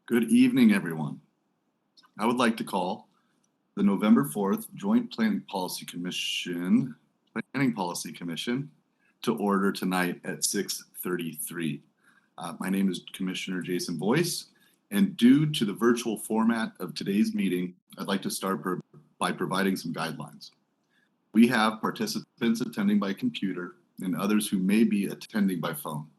Good evening, everyone. I would like to call the November 4th Joint Planning Policy Commission to order tonight at 6:33. My name is Commissioner Jason Boyce, and due to the virtual format of today's meeting, I'd like to start by providing some guidelines. We have participants attending by computer and others who may be attending by phone.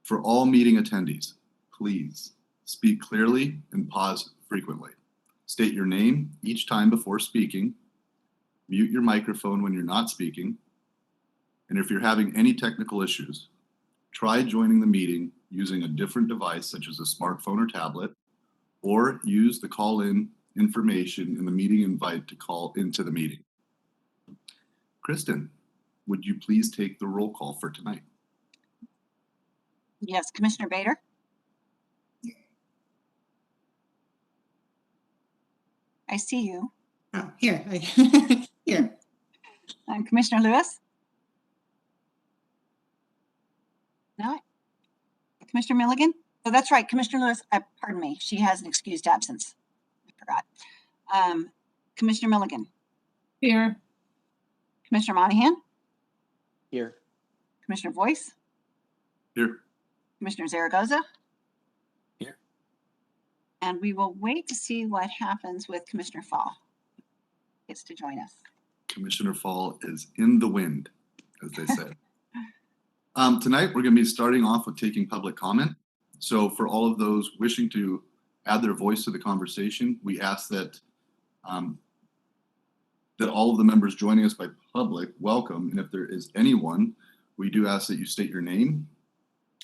For all meeting attendees, please speak clearly and pause frequently. State your name each time before speaking. Mute your microphone when you're not speaking. And if you're having any technical issues, try joining the meeting using a different device such as a smartphone or tablet, or use the call-in information in the meeting invite to call into the meeting. Kristen, would you please take the roll call for tonight? Yes, Commissioner Bader? I see you. Oh, here. Here. Commissioner Lewis? No. Commissioner Milligan? Oh, that's right. Commissioner Lewis, pardon me. She has an excused absence. I forgot. Commissioner Milligan? Here. Commissioner Monahan? Here. Commissioner Boyce? Here. Commissioner Zaragoza? Here. And we will wait to see what happens with Commissioner Fall. Gets to join us. Commissioner Fall is in the wind, as they say. Tonight, we're going to be starting off with taking public comment. So for all of those wishing to add their voice to the conversation, we ask that that all of the members joining us by public welcome. And if there is anyone, we do ask that you state your name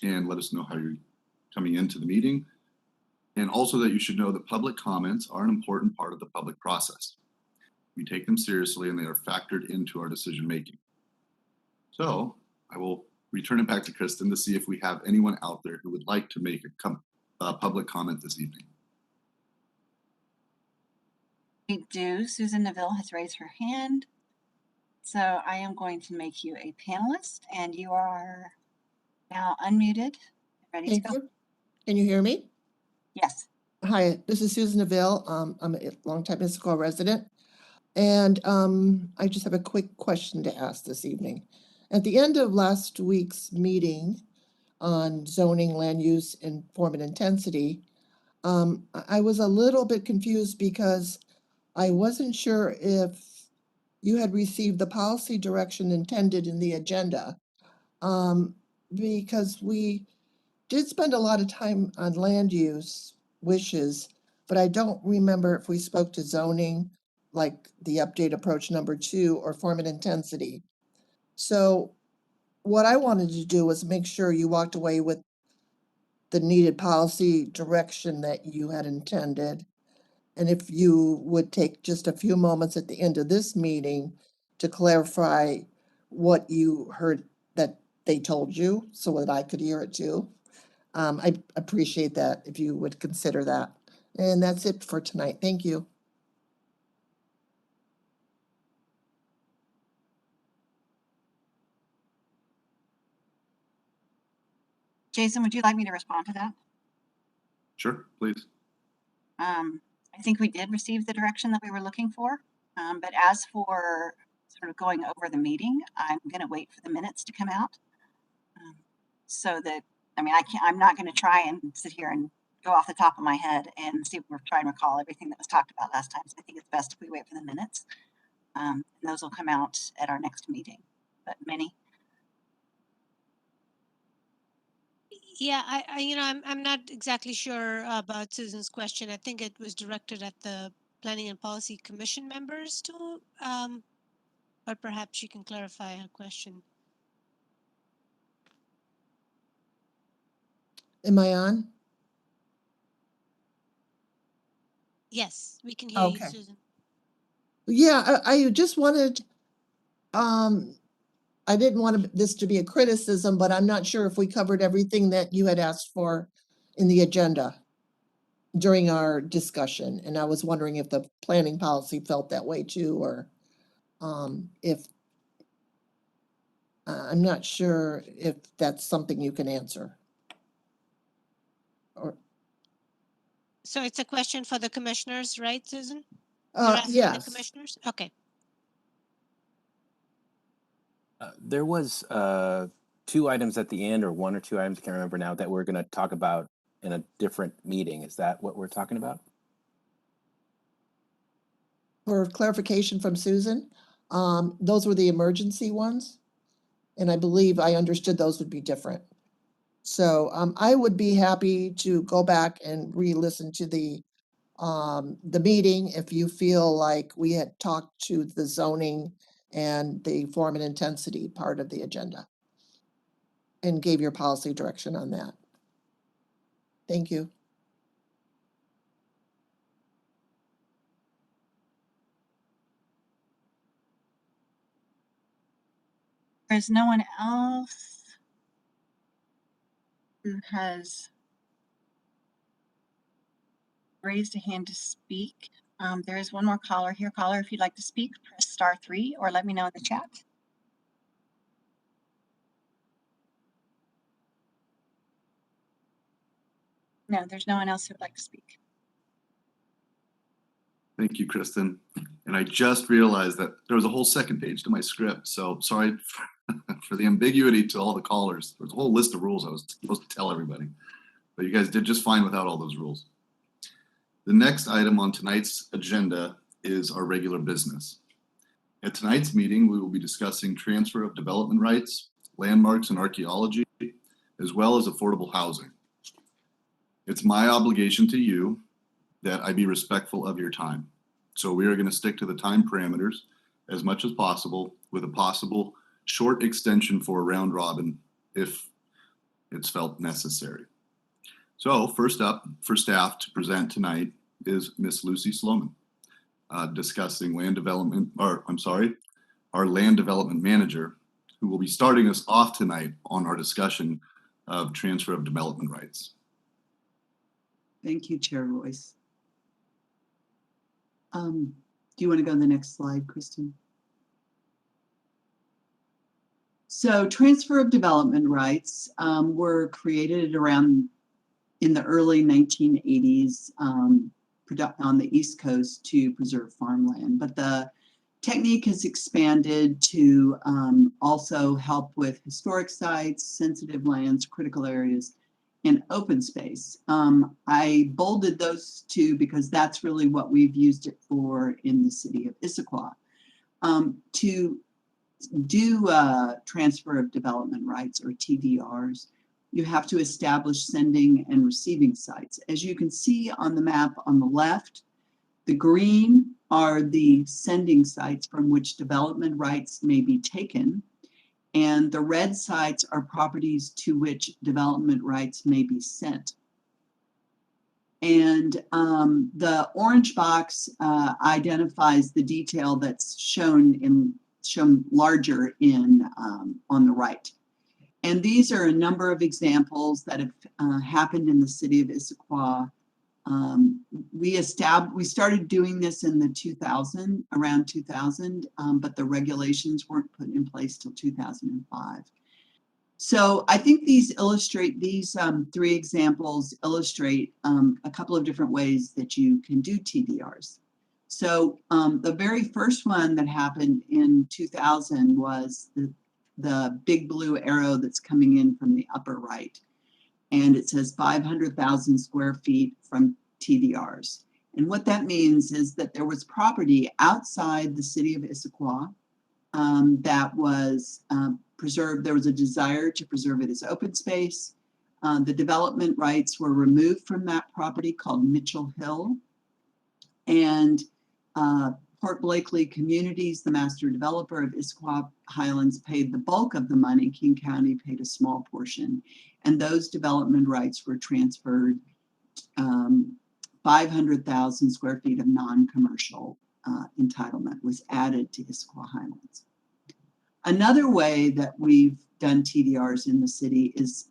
and let us know how you're coming into the meeting. And also that you should know that public comments are an important part of the public process. We take them seriously and they are factored into our decision making. So I will return it back to Kristen to see if we have anyone out there who would like to make a public comment this evening. We do. Susan Neville has raised her hand. So I am going to make you a panelist, and you are now unmuted. Ready to go? Can you hear me? Yes. Hi, this is Susan Neville. I'm a longtime Issaquah resident. And I just have a quick question to ask this evening. At the end of last week's meeting on zoning, land use, and form and intensity, I was a little bit confused because I wasn't sure if you had received the policy direction intended in the agenda, because we did spend a lot of time on land use wishes, but I don't remember if we spoke to zoning, like the update approach number 2 or form and intensity. So what I wanted to do was make sure you walked away with the needed policy direction that you had intended. And if you would take just a few moments at the end of this meeting to clarify what you heard that they told you so that I could hear it too. I appreciate that if you would consider that. And that's it for tonight. Thank you. Jason, would you like me to respond to that? Sure, please. I think we did receive the direction that we were looking for. But as for sort of going over the meeting, I'm going to wait for the minutes to come out. So that, I mean, I'm not going to try and sit here and go off the top of my head and see if we're trying to recall everything that was talked about last time. So I think it's best if we wait for the minutes. And those will come out at our next meeting. But Minnie? Yeah, I'm not exactly sure about Susan's question. I think it was directed at the Planning and Policy Commission members too, but perhaps you can clarify her question. Am I on? Yes, we can hear Okay. you, Susan. Yeah, I just wanted, I didn't want this to be a criticism, but I'm not sure if we covered everything that you had asked for in the agenda during our discussion. And I was wondering if the planning policy felt that way too, or if, I'm not sure if that's something you can answer. Or So it's a question for the commissioners, right, Susan? You're asking the Yes, commissioners? Okay. There was 2 items at the end, or 1 or 2 items, I can't remember now, that we're going to talk about in a different meeting. Is that what we're talking about? for clarification from Susan, those were the emergency ones. And I believe I understood those would be different. So, I would be happy to go back and re-listen to the meeting if you feel like we had talked to the zoning and the form and intensity part of the agenda and gave your policy direction on that. Thank you. There's no one else who has raised a hand to speak. There is one more caller here. Caller, if you'd like to speak, press *3 or let me know in the chat. No, there's no one else who would like to speak. Thank you, Kristen. And I just realized that there was a whole second page to my script. So sorry for the ambiguity to all the callers. There's a whole list of rules I was supposed to tell everybody, but you guys did just fine without all those rules. The next item on tonight's agenda is our regular business. At tonight's meeting, we will be discussing transfer of development rights, landmarks and archaeology, as well as affordable housing. It's my obligation to you that I be respectful of your time. So we are going to stick to the time parameters as much as possible, with a possible short extension for a round robin if it's felt necessary. So first up for staff to present tonight is Miss Lucy Sloman, discussing our land development manager, who will be starting us off tonight on our discussion of transfer of development rights. Thank you, Chair Royce. Do you want to go to the next slide, Kristen? So transfer of development rights were created around in the early 1980s on the East Coast to preserve farmland. But the technique has expanded to also help with historic sites, sensitive lands, critical areas, and open space. I bolded those 2 because that's really what we've used it for in the city of Issaquah. To do transfer of development rights, or TDRs, you have to establish sending and receiving sites. As you can see on the map on the left, the green are the sending sites from which development rights may be taken, and the red sites are properties to which development rights may be sent. And the orange box identifies the detail that's shown larger in on the right. And these are a number of examples that have happened in the city of Issaquah. We started doing this in the around 2000, but the regulations weren't put in place till 2005. So I think these 3 examples illustrate a couple of different ways that you can do TDRs. So the very first one that happened in 2000 was the big blue arrow that's coming in from the upper right. And it says 500,000 square feet from TDRs. And what that means is that there was property outside the city of Issaquah that was preserved. There was a desire to preserve it as open space. The development rights were removed from that property, called Mitchell Hill. And Port Blakely Communities, the master developer of Issaquah Highlands, paid the bulk of the money. King County paid a small portion. And those development rights were transferred. 500,000 square feet of non-commercial entitlement was added to Issaquah Highlands. Another way that we've done TDRs in the city is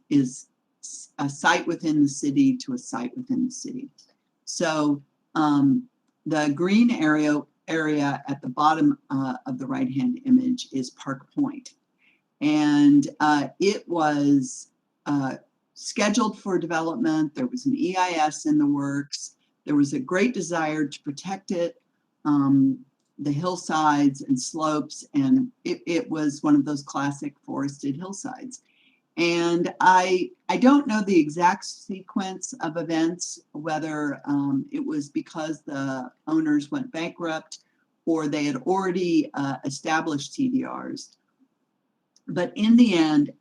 a site within the city to a site within the city. So the green area at the bottom of the right-hand image is Park Point. And it was scheduled for development. There was an EIS in the works, There was a great desire to protect it, the hillsides and slopes, and it was one of those classic forested hillsides. And I don't know the exact sequence of events, whether it was because the owners went bankrupt or they had already established TDRs. But in the end,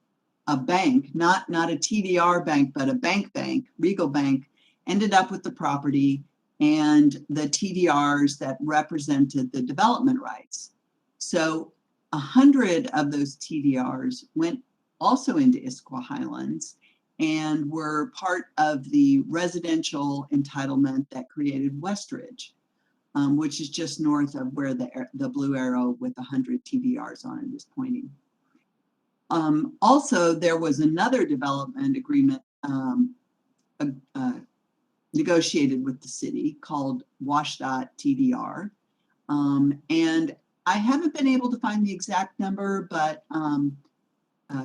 a bank, not a TDR bank, but a bank, Regal Bank, ended up with the property and the TDRs that represented the development rights. So 100 of those TDRs went also into Issaquah Highlands and were part of the residential entitlement that created Westridge, which is just north of where the blue arrow with 100 TDRs on it is pointing. Also, there was another development agreement negotiated with the city called WSDOT TDR. And I haven't been able to find the exact number, but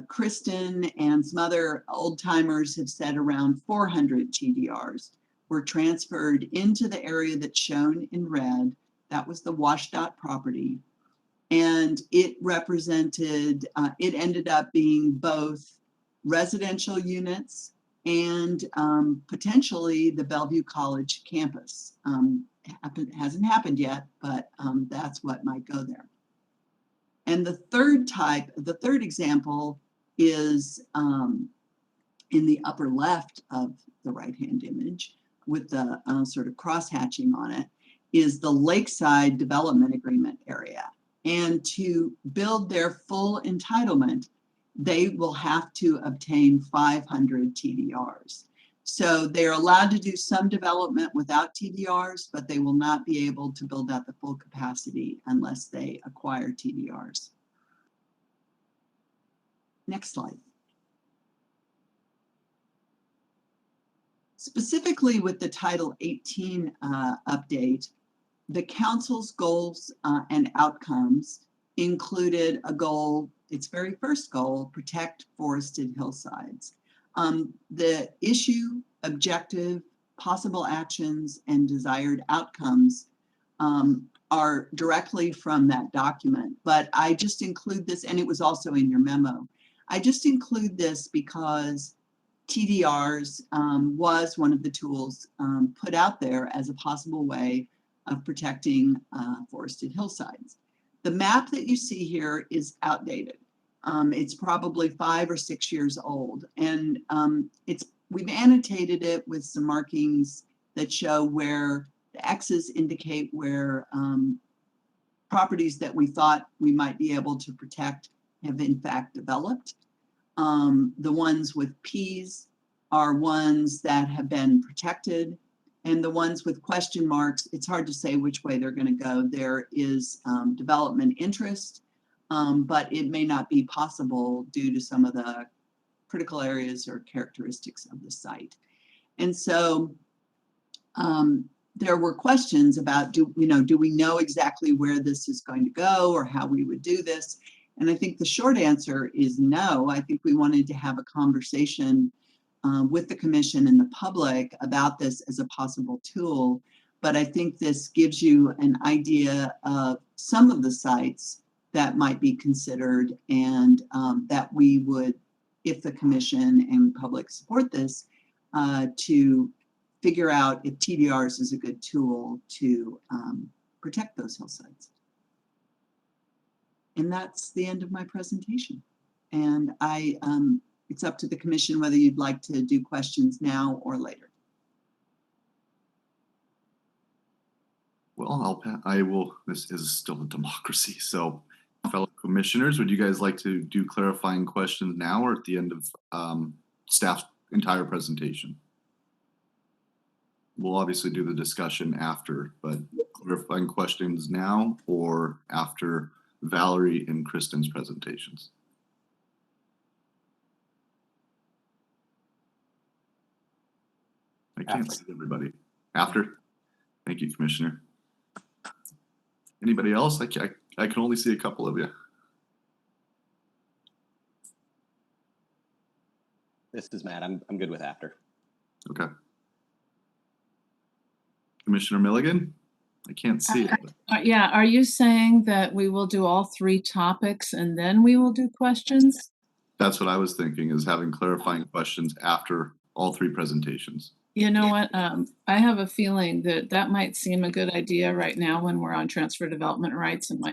Kristen and some other old timers have said around 400 TDRs were transferred into the area that's shown in red. That was the WSDOT property. And it represented, it ended up being both residential units and potentially the Bellevue College campus. Hasn't happened yet, but that's what might go there. And the third example is in the upper left of the right-hand image with the sort of cross-hatching on it, is the Lakeside Development Agreement area. And to build their full entitlement, they will have to obtain 500 TDRs. So they're allowed to do some development without TDRs, but they will not be able to build out the full capacity unless they acquire TDRs. Next slide. Specifically with the Title 18 update, the council's goals and outcomes included a goal, its very first goal, protect forested hillsides. The issue, objective, possible actions, and desired outcomes are directly from that document, but I just include this, and it was also in your memo. I just include this because TDRs was one of the tools put out there as a possible way of protecting forested hillsides. The map that you see here is outdated. It's probably 5 or 6 years old, and we've annotated it with some markings that show where the X's indicate where properties that we thought we might be able to protect have in fact developed. The ones with P's are ones that have been protected, and the ones with question marks, it's hard to say which way they're going to go. There is development interest, but it may not be possible due to some of the critical areas or characteristics of the site. And so there were questions about, do we know exactly where this is going to go or how we would do this? And I think the short answer is no. I think we wanted to have a conversation with the commission and the public about this as a possible tool. But I think this gives you an idea of some of the sites that might be considered, and that we would, if the commission and public support this, to figure out if TDRs is a good tool to protect those hillsides. And that's the end of my presentation. And it's up to the commission whether you'd like to do questions now or later. Well, I will, this is still a democracy. So fellow commissioners, would you guys like to do clarifying questions now or at the end of staff's entire presentation? We'll obviously do the discussion after, but clarifying questions now or after Valerie and Kristen's presentations? I can't see everybody. After? Thank you, Commissioner. Anybody else? I can only see a couple of you. This is Matt. I'm good with after. Okay. Commissioner Milligan? I can't see it. Yeah, are you saying that we will do all 3 topics and then we will do questions? That's what I was thinking, is having clarifying questions after all 3 presentations. You know what, I have a feeling that that might seem a good idea right now when we're on transfer development rights, and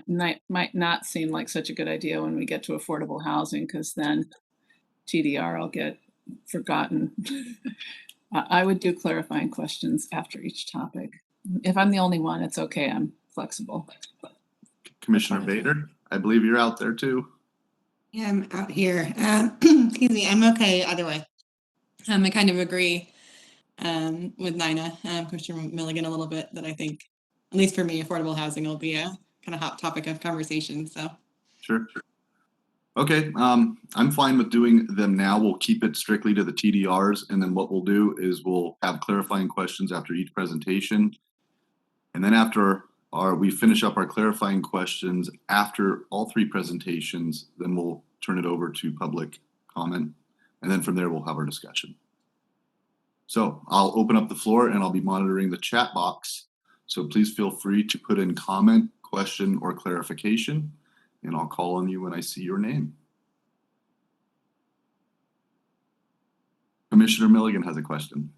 might not seem like such a good idea when we get to affordable housing, because then TDR will get forgotten. I would do clarifying questions after each topic. If I'm the only one, it's okay, I'm flexible. Commissioner Bader, I believe you're out there too. Yeah, I'm out here. Excuse me, I'm okay either way. I kind of agree with Nina, Commissioner Milligan, a little bit, that I think, at least for me, affordable housing will be a kind of hot topic of conversation. So Sure. Okay, I'm fine with doing them now. We'll keep it strictly to the TDRs, and then what we'll do is we'll have clarifying questions after each presentation. And then after we finish up our clarifying questions after all 3 presentations, then we'll turn it over to public comment. And then from there, we'll have our discussion. So I'll open up the floor and I'll be monitoring the chat box. So please feel free to put in comment, question, or clarification, and I'll call on you when I see your name. Commissioner Milligan has a question.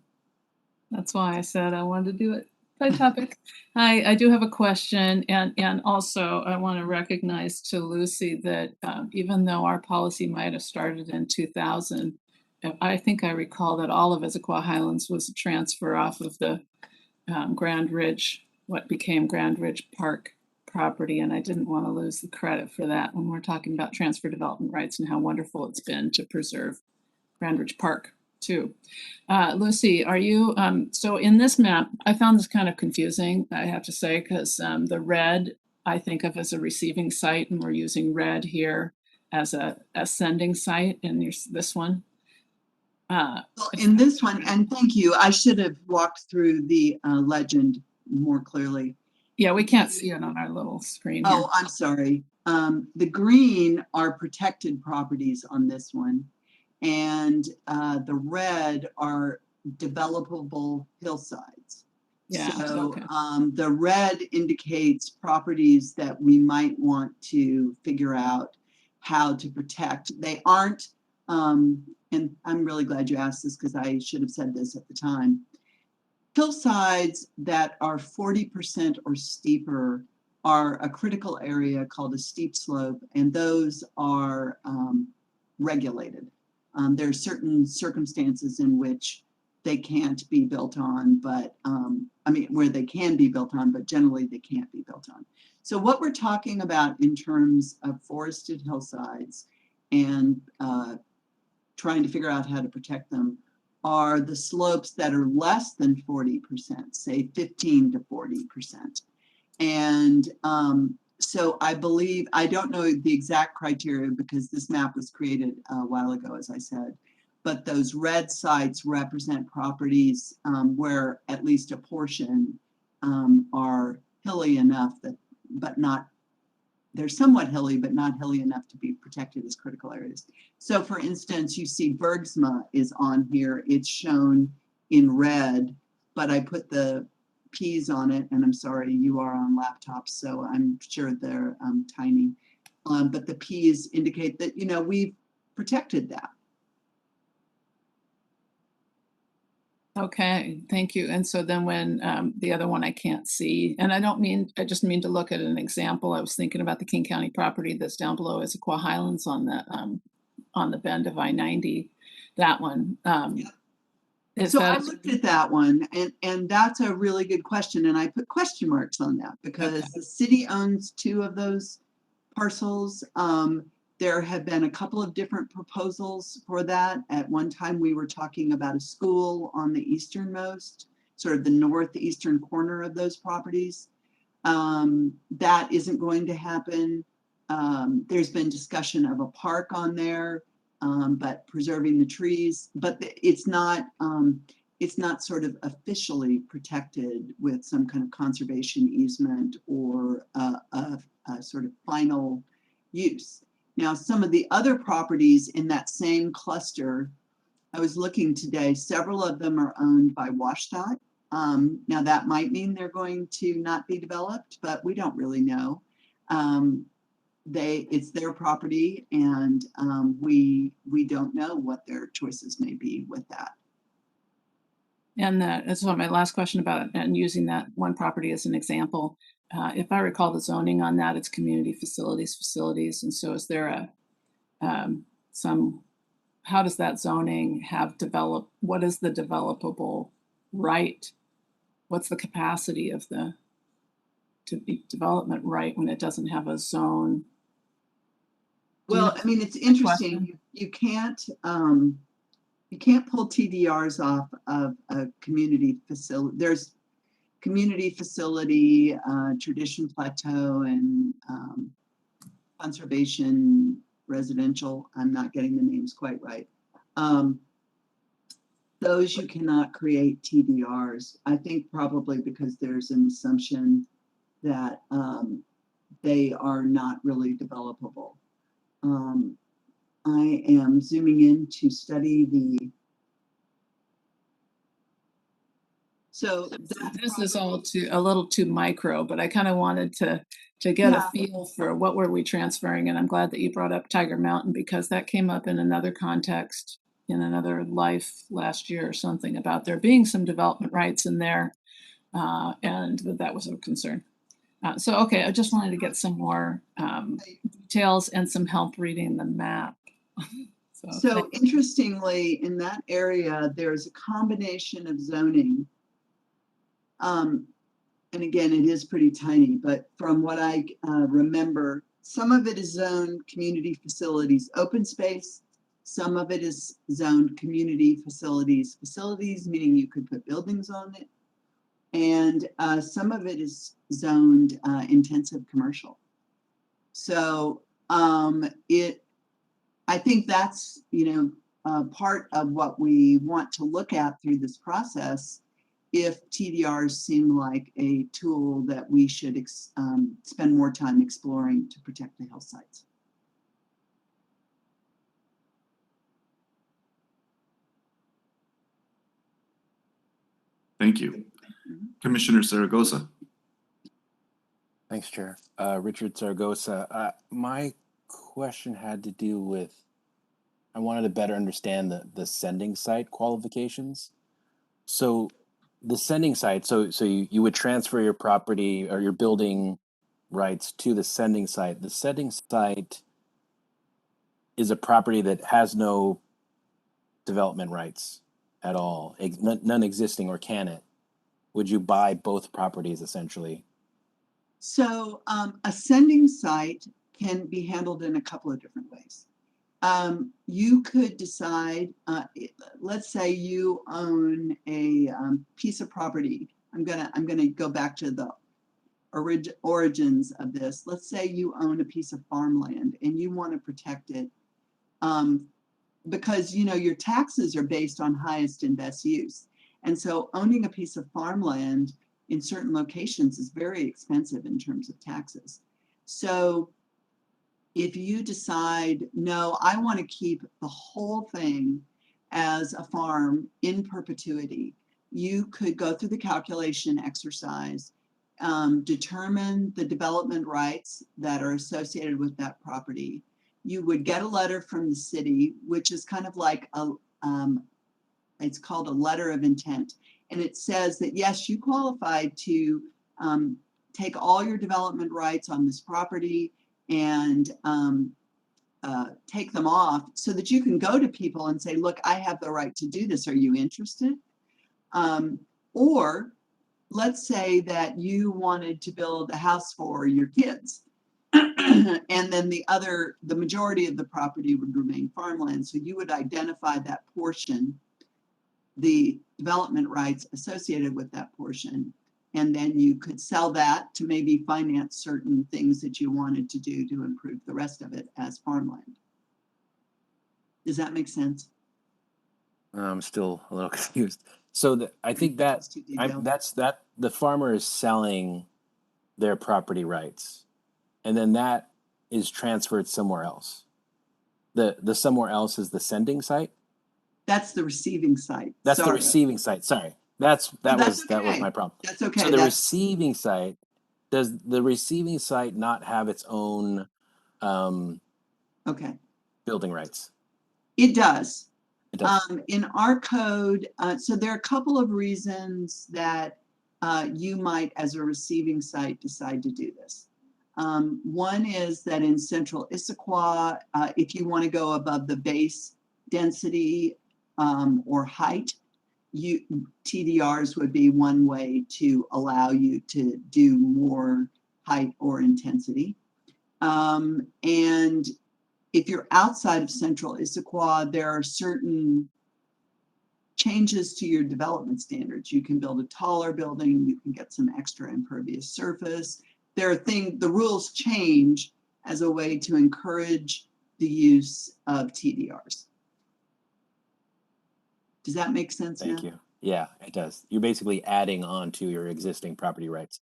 That's why I said I wanted to do it by topic. I do have a question, and also I want to recognize to Lucy that even though our policy might have started in 2000, I think I recall that all of Issaquah Highlands was a transfer off of the Grand Ridge, what became Grand Ridge Park property, and I didn't want to lose the credit for that when we're talking about transfer development rights and how wonderful it's been to preserve Grand Ridge Park too. Lucy, are you, so in this map, I found this kind of confusing, I have to say, because the red I think of as a receiving site, and we're using red here as a sending site in this one. Well, in this one, and thank you, I should have walked through the legend more clearly. Yeah, we can't see it on our little screen here. Oh, I'm sorry. The green are protected properties on this one, and the red are developable hillsides. Yeah, So okay. the red indicates properties that we might want to figure out how to protect. They aren't, and I'm really glad you asked this because I should have said this at the time. Hillsides that are 40% or steeper are a critical area called a steep slope, and those are regulated. There are certain circumstances in which they can't be built on, but I mean, where they can be built on, but generally they can't be built on. So what we're talking about in terms of forested hillsides and trying to figure out how to protect them are the slopes that are less than 40%, say 15 to 40%. And so I believe, I don't know the exact criteria because this map was created a while ago, as I said, but those red sites represent properties where at least a portion are hilly enough that, but not, they're somewhat hilly, but not hilly enough to be protected as critical areas. So for instance, you see Bergsma is on here. It's shown in red, but I put the P's on it, and I'm sorry, you are on laptops, so I'm sure they're tiny. But the P's indicate that, you know, we've protected that. Okay, thank you. And so then when the other one I can't see, and I don't mean, I just mean to look at an example. I was thinking about the King County property that's down below Issaquah Highlands on the bend of I-90, that one. So I looked at that one, and that's a really good question, and I put question marks on that because the city owns 2 of those parcels. There have been a couple of different proposals for that. At one time, we were talking about a school on the easternmost, sort of the northeastern corner of those properties. That isn't going to happen. There's been discussion of a park on there, but preserving the trees, but it's not sort of officially protected with some kind of conservation easement or a sort of final use. Now, some of the other properties in that same cluster, I was looking today, several of them are owned by WashDOT. Now that might mean they're going to not be developed, but we don't really know. It's their property, and we don't know what their choices may be with that. And that's what my last question about it, and using that one property as an example. If I recall the zoning on that, it's community facilities. And so is there a, how does that zoning have developed, what is the developable right? What's the capacity of the development right when it doesn't have a zone? Well, I mean, it's interesting. You can't pull TDRs off of a community facility. There's community facility, tradition plateau, and conservation residential. I'm not getting the names quite right. Those you cannot create TDRs. I think probably because there's an assumption that they are not really developable. I am zooming in to study the. So this is all a little too micro, but I kind of wanted to get a feel for what were we transferring. And I'm glad that you brought up Tiger Mountain, because that came up in another context in another life last year or something about there being some development rights in there, and that was a concern. So, okay, I just wanted to get some more details and some help reading the map. So interestingly, in that area, there's a combination of zoning. And again, it is pretty tiny, but from what I remember, some of it is zoned community facilities, open space. Some of it is zoned community facilities, meaning you could put buildings on it. And some of it is zoned intensive commercial. So I think that's, part of what we want to look at through this process, if TDRs seem like a tool that we should spend more time exploring to protect the hillsides. Thank you. Commissioner Zaragoza. Thanks, Chair. Richard Zaragoza. My question had to do with, I wanted to better understand the sending site qualifications. So the sending site, so you would transfer your property or your building rights to the sending site. The sending site is a property that has no development rights at all, none existing, or can it? Would you buy both properties essentially? So a sending site can be handled in a couple of different ways. You could decide, let's say you own a piece of property. I'm gonna go back to the origins of this. Let's say you own a piece of farmland and you want to protect it, because your taxes are based on highest and best use. And so owning a piece of farmland in certain locations is very expensive in terms of taxes. So if you decide, no, I want to keep the whole thing as a farm in perpetuity, you could go through the calculation exercise, determine the development rights that are associated with that property. You would get a letter from the city, which is kind of like it's called a letter of intent. And it says that, yes, you qualify to take all your development rights on this property and take them off, so that you can go to people and say, look, I have the right to do this. Are you interested? Or let's say that you wanted to build a house for your kids. And then the majority of the property would remain farmland. So you would identify that portion, the development rights associated with that portion, and then you could sell that to maybe finance certain things that you wanted to do to improve the rest of it as farmland. Does that make sense? I'm still a little confused. So I think that's the farmer is selling their property rights, and then that is transferred somewhere else. The somewhere else is the sending site. That's the receiving site. That's the receiving site. Sorry. that that's was okay. my problem. That's So okay. the That's receiving site, does the receiving site not have its own okay. building rights? It does. It does. In our code, so there are a couple of reasons that you might, as a receiving site, decide to do this. One is that in central Issaquah, if you want to go above the base density or height, TDRs would be one way to allow you to do more height or intensity. And if you're outside of central Issaquah, there are certain changes to your development standards. You can build a taller building, you can get some extra impervious surface. The rules change as a way to encourage the use of TDRs. Does that make sense now? Thank you. Yeah, it does. You're basically adding on to your existing property rights.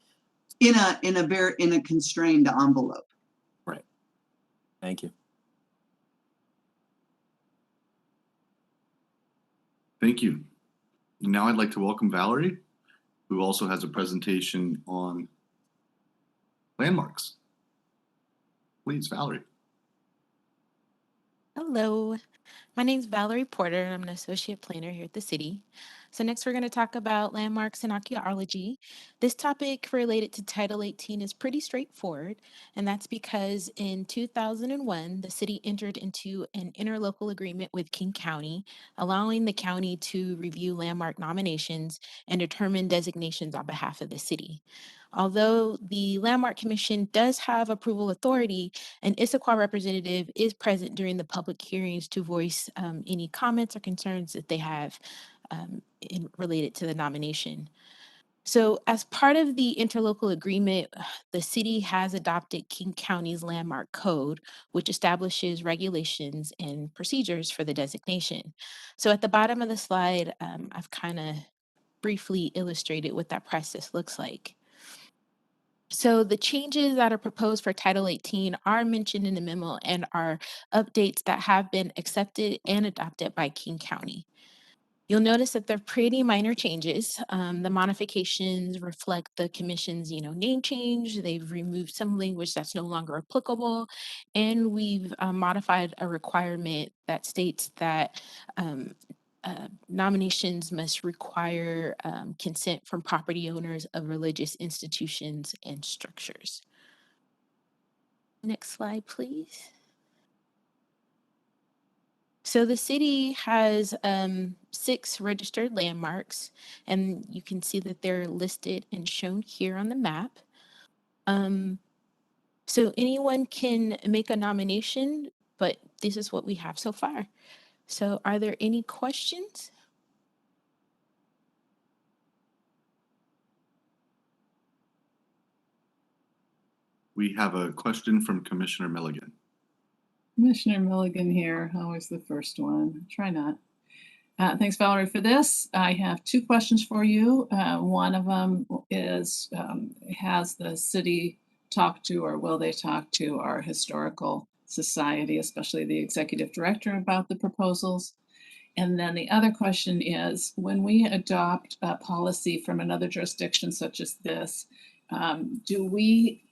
In a constrained envelope. Right. Thank you. Thank you. Now I'd like to welcome Valerie, who also has a presentation on landmarks. Please, Valerie. Hello, my name is Valerie Porter, and I'm an associate planner here at the city. So next we're going to talk about landmarks and archaeology. This topic related to Title 18 is pretty straightforward, and that's because in 2001, the city entered into an interlocal agreement with King County, allowing the county to review landmark nominations and determine designations on behalf of the city. Although the Landmark Commission does have approval authority, an Issaquah representative is present during the public hearings to voice any comments or concerns that they have related to the nomination. So as part of the interlocal agreement, the city has adopted King County's landmark code, which establishes regulations and procedures for the designation. So at the bottom of the slide, I've kind of briefly illustrated what that process looks like. So the changes that are proposed for Title 18 are mentioned in the memo and are updates that have been accepted and adopted by King County. You'll notice that they're pretty minor changes. The modifications reflect the commission's, name change. They've removed some language that's no longer applicable, and we've modified a requirement that states that nominations must require consent from property owners of religious institutions and structures. Next slide, please. So the city has 6 registered landmarks, and you can see that they're listed and shown here on the map. So anyone can make a nomination, but this is what we have so far. So are there any questions? We have a question from Commissioner Milligan. Commissioner Milligan here, always the first one. Try not. Thanks, Valerie, for this. I have 2 questions for you. One of them is, has the city talked to, or will they talk to our historical society, especially the executive director, about the proposals? And then the other question is, when we adopt a policy from another jurisdiction such as this, do we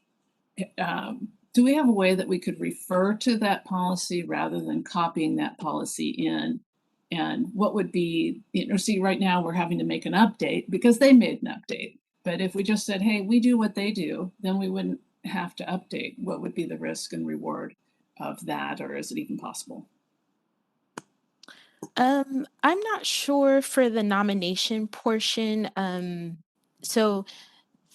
have a way that we could refer to that policy rather than copying that policy in? And what would be, see, right now we're having to make an update because they made an update. But if we just said, hey, we do what they do, then we wouldn't have to update. What would be the risk and reward of that, or is it even possible? I'm not sure for the nomination portion. So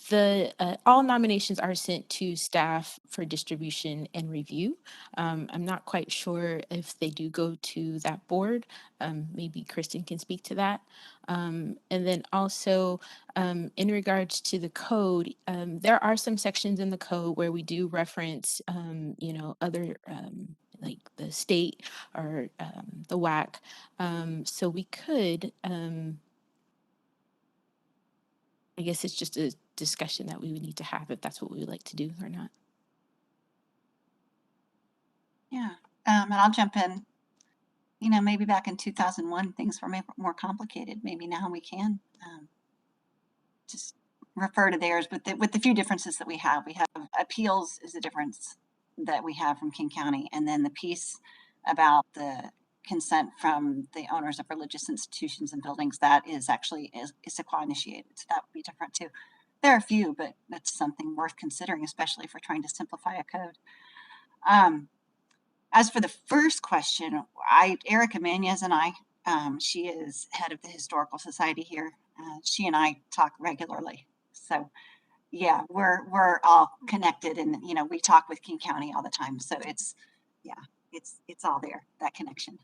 the all nominations are sent to staff for distribution and review. I'm not quite sure if they do go to that board. Maybe Kristen can speak to that. And then also in regards to the code, there are some sections in the code where we do reference, other like the state or the WAC. So we could, I guess it's just a discussion that we would need to have if that's what we would like to do or not. Yeah, and I'll jump in. you know, maybe back in 2001, things were more complicated. Maybe now we can just refer to theirs with the few differences that we have. We have appeals is the difference that we have from King County, and then the piece about the consent from the owners of religious institutions and buildings, that is actually Issaquah initiated. So that would be different too. There are a few, but that's something worth considering, especially if we're trying to simplify a code. As for the first question, Erica Manez and I, she is head of the Historical Society here. She and I talk regularly. So yeah, we're all connected, and you know, we talk with King County all the time. So it's all there, that connection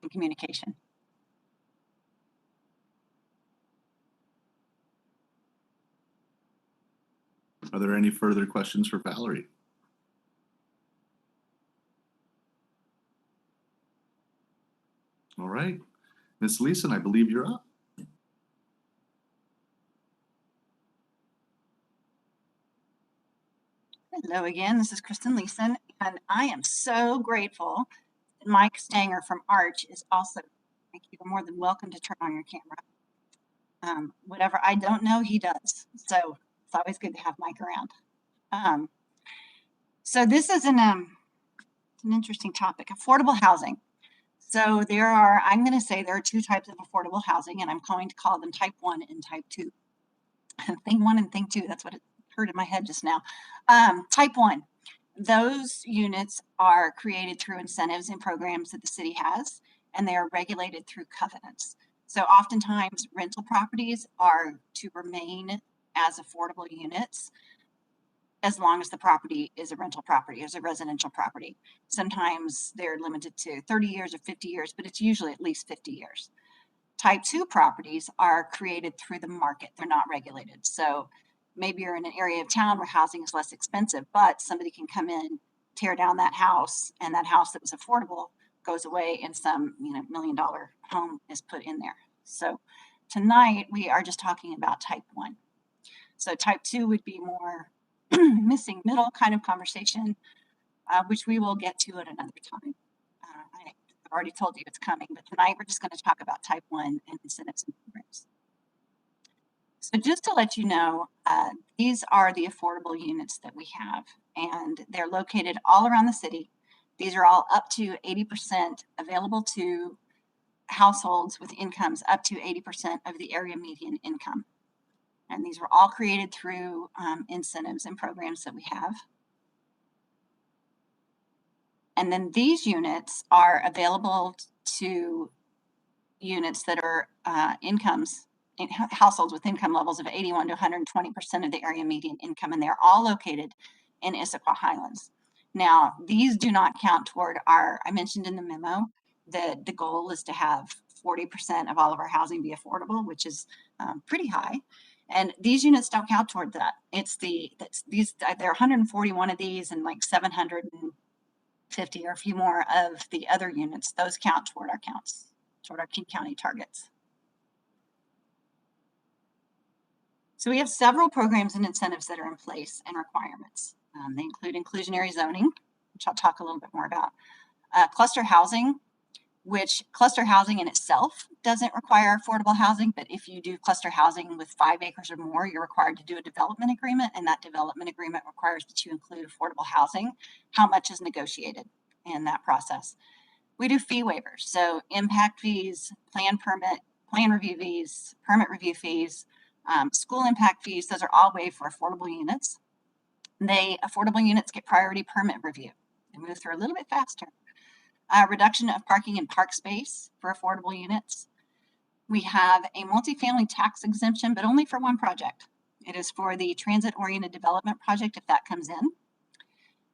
and communication. Are there any further questions for Valerie? All right, Ms. Leeson, I believe you're up. Hello again, this is Kristen Leeson, and I am so grateful that Mike Stanger from Arch is also. Thank you. You're more than welcome to turn on your camera. Whatever I don't know, he does. So it's always good to have Mike around. So this is an interesting topic, affordable housing. So I'm going to say there are two types of affordable housing, and I'm going to call them type 1 and type 2. Thing 1 and thing 2, that's what it heard in my head just now. Type 1, those units are created through incentives and programs that the city has, and they are regulated through covenants. So oftentimes rental properties are to remain as affordable units as long as the property is a rental property, as a residential property. Sometimes they're limited to 30 years or 50 years, but it's usually at least 50 years. Type 2 properties are created through the market. They're not regulated. So maybe you're in an area of town where housing is less expensive, but somebody can come in, tear down that house, and that house that was affordable goes away, and some $1 million home is put in there. So tonight we are just talking about type 1. So type 2 would be more missing middle kind of conversation, which we will get to at another time. I've already told you it's coming, but tonight we're just going to talk about type 1 and incentives and programs. So just to let you know, these are the affordable units that we have, and they're located all around the city. These are all up to 80% available to households with incomes up to 80% of the area median income. And these were all created through incentives and programs that we have. And then these units are available to units that are households with income levels of 81 to 120% of the area median income, and they're all located in Issaquah Highlands. Now, these do not count toward I mentioned in the memo that the goal is to have 40% of all of our housing be affordable, which is pretty high. And these units don't count toward that. There are 141 of these, and like 750 or a few more of the other units. Those count toward our counts, toward our King County targets. So we have several programs and incentives that are in place and requirements. They include inclusionary zoning, which I'll talk a little bit more about. Cluster housing, which cluster housing in itself doesn't require affordable housing, but if you do cluster housing with 5 acres or more, you're required to do a development agreement, and that development agreement requires that you include affordable housing. How much is negotiated in that process? We do fee waivers, so impact fees, plan review fees, permit review fees, school impact fees. Those are all waived for affordable units. Affordable units get priority permit review. They move through a little bit faster. Reduction of parking and park space for affordable units. We have a multifamily tax exemption, but only for one project. It is for the transit-oriented development project if that comes in.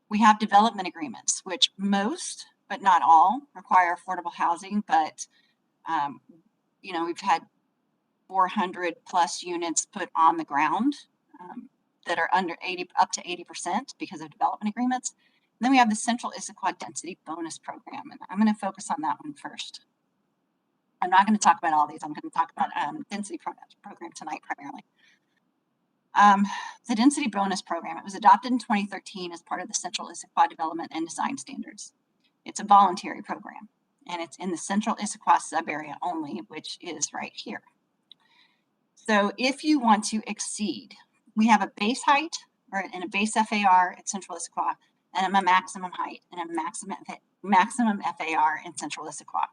We have development agreements, which most, but not all, require affordable housing, but we've had 400 plus units put on the ground that are up to 80% because of development agreements. And then we have the Central Issaquah Density Bonus Program, and I'm going to focus on that one first. I'm not going to talk about all these. I'm going to talk about Density Program tonight primarily. The Density Bonus Program, it was adopted in 2013 as part of the Central Issaquah Development and Design Standards. It's a voluntary program. and it's in the central Issaquah sub-area only, which is right here. So if you want to exceed, we have a base height and a base FAR at Central Issaquah, and a maximum height and a maximum FAR in Central Issaquah.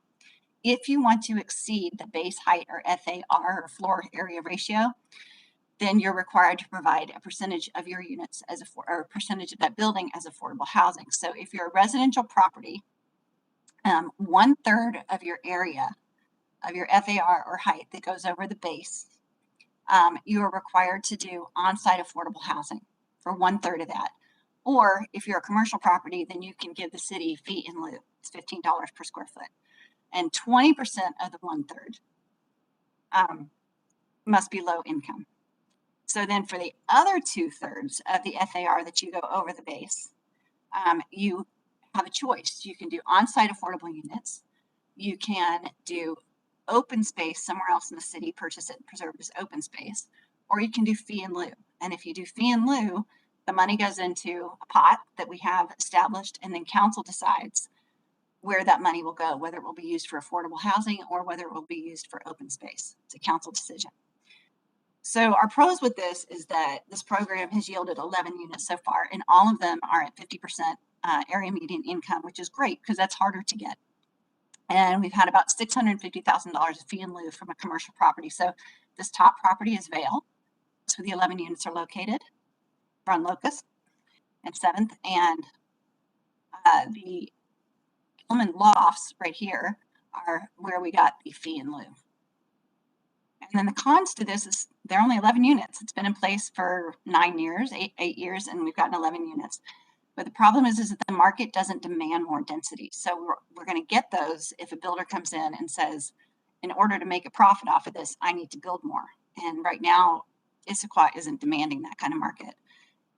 If you want to exceed the base height or FAR or floor area ratio, then you're required to provide a percentage of your units or a percentage of that building as affordable housing. So if you're a residential property, 1/3 of your area of your FAR or height that goes over the base, you are required to do on-site affordable housing for 1/3 of that. Or if you're a commercial property, then you can give the city fee in lieu. It's $15 per square foot. And 20% of the 1/3 must be low income. So then for the other 2/3 of the FAR that you go over the base, you have a choice. You can do on-site affordable units. You can do open space somewhere else in the city, purchase it and preserve it as open space, or you can do fee in lieu. And if you do fee in lieu, the money goes into a pot that we have established, and then council decides where that money will go, whether it will be used for affordable housing or whether it will be used for open space. It's a council decision. So our pros with this is that this program has yielded 11 units so far, and all of them are at 50% area median income, which is great because that's harder to get. And we've had about $650,000 of fee in lieu from a commercial property. So this top property is Vale. That's where the 11 units are located. We're on Locust and 7th, and the Gilman Lofts right here are where we got the fee in lieu. And then the cons to this is they're only 11 units. It's been in place for 9 years, eight years, and we've gotten 11 units. But the problem is that the market doesn't demand more density. So we're going to get those if a builder comes in and says, in order to make a profit off of this, I need to build more. And right now, Issaquah isn't demanding that kind of market.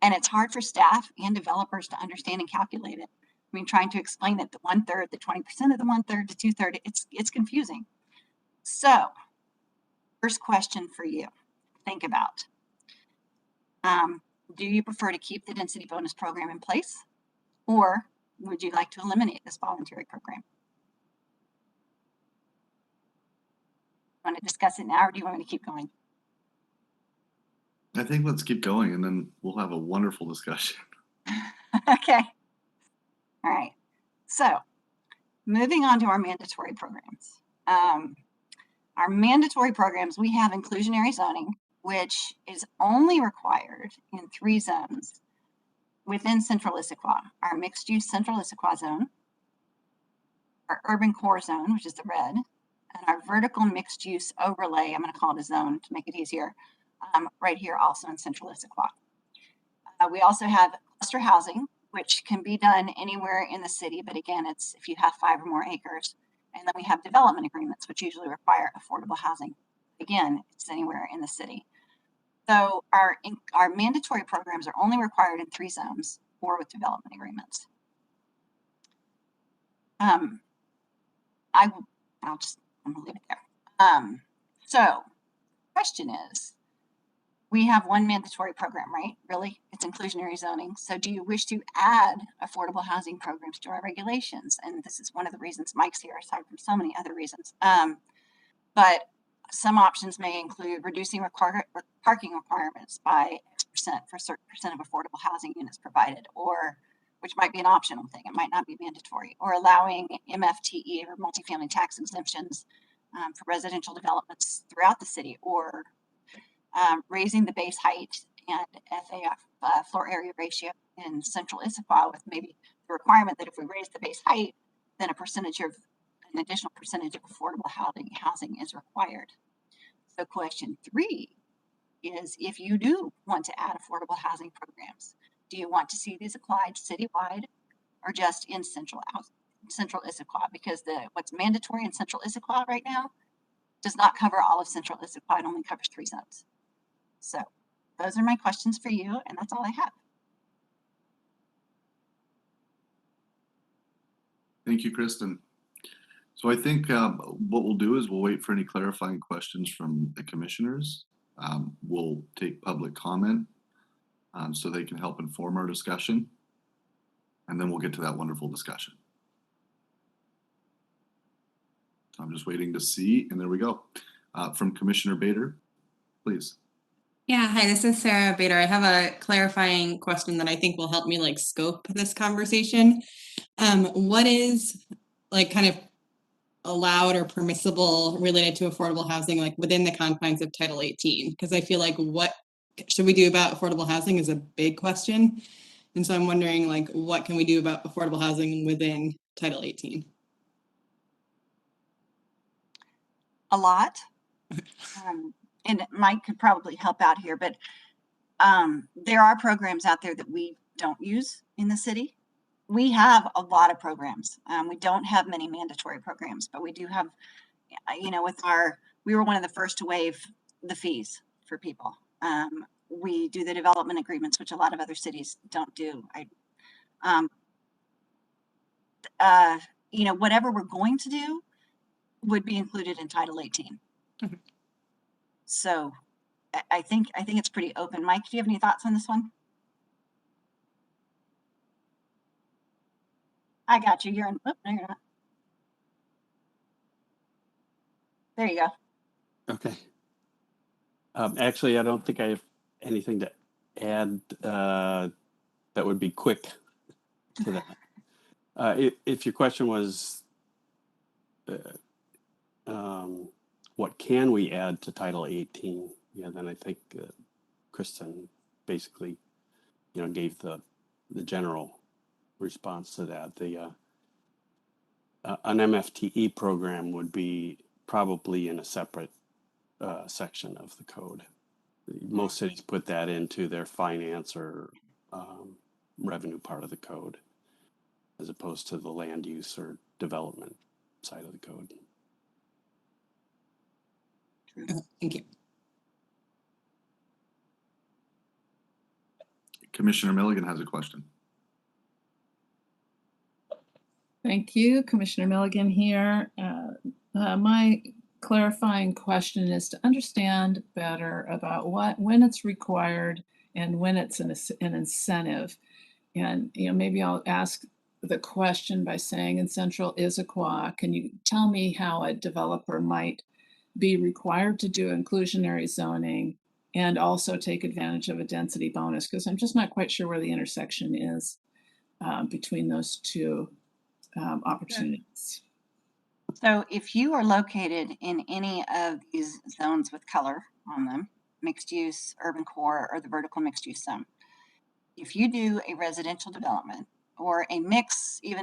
And it's hard for staff and developers to understand and calculate it. I mean, trying to explain it, the 1/3, the 20% of the 1/3, the 2/3, it's confusing. So first question for you, think about. Do you prefer to keep the density bonus program in place, or would you like to eliminate this voluntary program? Want to discuss it now, or do you want me to keep going? I think let's keep going and then we'll have a wonderful discussion. Okay. All right. So moving on to our mandatory programs. Our mandatory programs, we have inclusionary zoning, which is only required in 3 zones within Central Issaquah: our mixed use Central Issaquah zone, our urban core zone, which is the red, and our vertical mixed use overlay, I'm going to call it a zone to make it easier, right here also in Central Issaquah. We also have cluster housing, which can be done anywhere in the city, but again, it's if you have 5 or more acres. And then we have development agreements, which usually require affordable housing. Again, it's anywhere in the city. So our mandatory programs are only required in 3 zones or with development agreements. I'm gonna leave it there. So question is, we have 1 mandatory program, right? Really, it's inclusionary zoning. So do you wish to add affordable housing programs to our regulations? And this is one of the reasons Mike's here, aside from so many other reasons. But some options may include reducing parking requirements by X% for a certain percent of affordable housing units provided, or which might be an optional thing. It might not be mandatory, or allowing MFTE or multifamily tax exemptions for residential developments throughout the city, or raising the base height and FAR floor area ratio in Central Issaquah with maybe the requirement that if we raise the base height, then an additional percentage of affordable housing is required. So question 3 is, if you do want to add affordable housing programs, do you want to see these applied citywide or just in Central Issaquah? Because what's mandatory in Central Issaquah right now does not cover all of Central Issaquah. It only covers 3 zones. So those are my questions for you, and that's all I have. Thank you, Kristen. So I think what we'll do is we'll wait for any clarifying questions from the commissioners. We'll take public comment so they can help inform our discussion, and then we'll get to that wonderful discussion. I'm just waiting to see, and there we go. From Commissioner Bader, please. Yeah, hi, this is Sarah Bader. I have a clarifying question that I think will help me like scope this conversation. What is like kind of allowed or permissible related to affordable housing, like within the confines of Title 18? Because I feel like what should we do about affordable housing is a big question. And so I'm wondering, like, what can we do about affordable housing within Title 18? A lot. And Mike could probably help out here, but there are programs out there that we don't use in the city. We have a lot of programs. We don't have many mandatory programs, but we do have, we were one of the first to waive the fees for people. We do the development agreements, which a lot of other cities don't do. Whatever we're going to do would be included in Title 18. Mhm. So I think it's pretty open. Mike, do you have any thoughts on this one? I got you. You're in. Oh, no, you're not. There you go. Okay. Actually, I don't think I have anything to add that would be quick to that. If your question was, what can we add to Title 18? Yeah, then I think Kristen basically, gave the general response to that. An MFTE program would be probably in a separate section of the code. Most cities put that into their finance or revenue part of the code, as opposed to the land use or development side of the code. Thank you. Commissioner Milligan has a question. Thank you, Commissioner Milligan here. My clarifying question is to understand better about when it's required and when it's an incentive. And maybe I'll ask the question by saying, in Central Issaquah, can you tell me how a developer might be required to do inclusionary zoning and also take advantage of a density bonus? Because I'm just not quite sure where the intersection is between those two opportunities. So if you are located in any of these zones with color on them, mixed use, urban core, or the vertical mixed use zone, if you do a residential development or even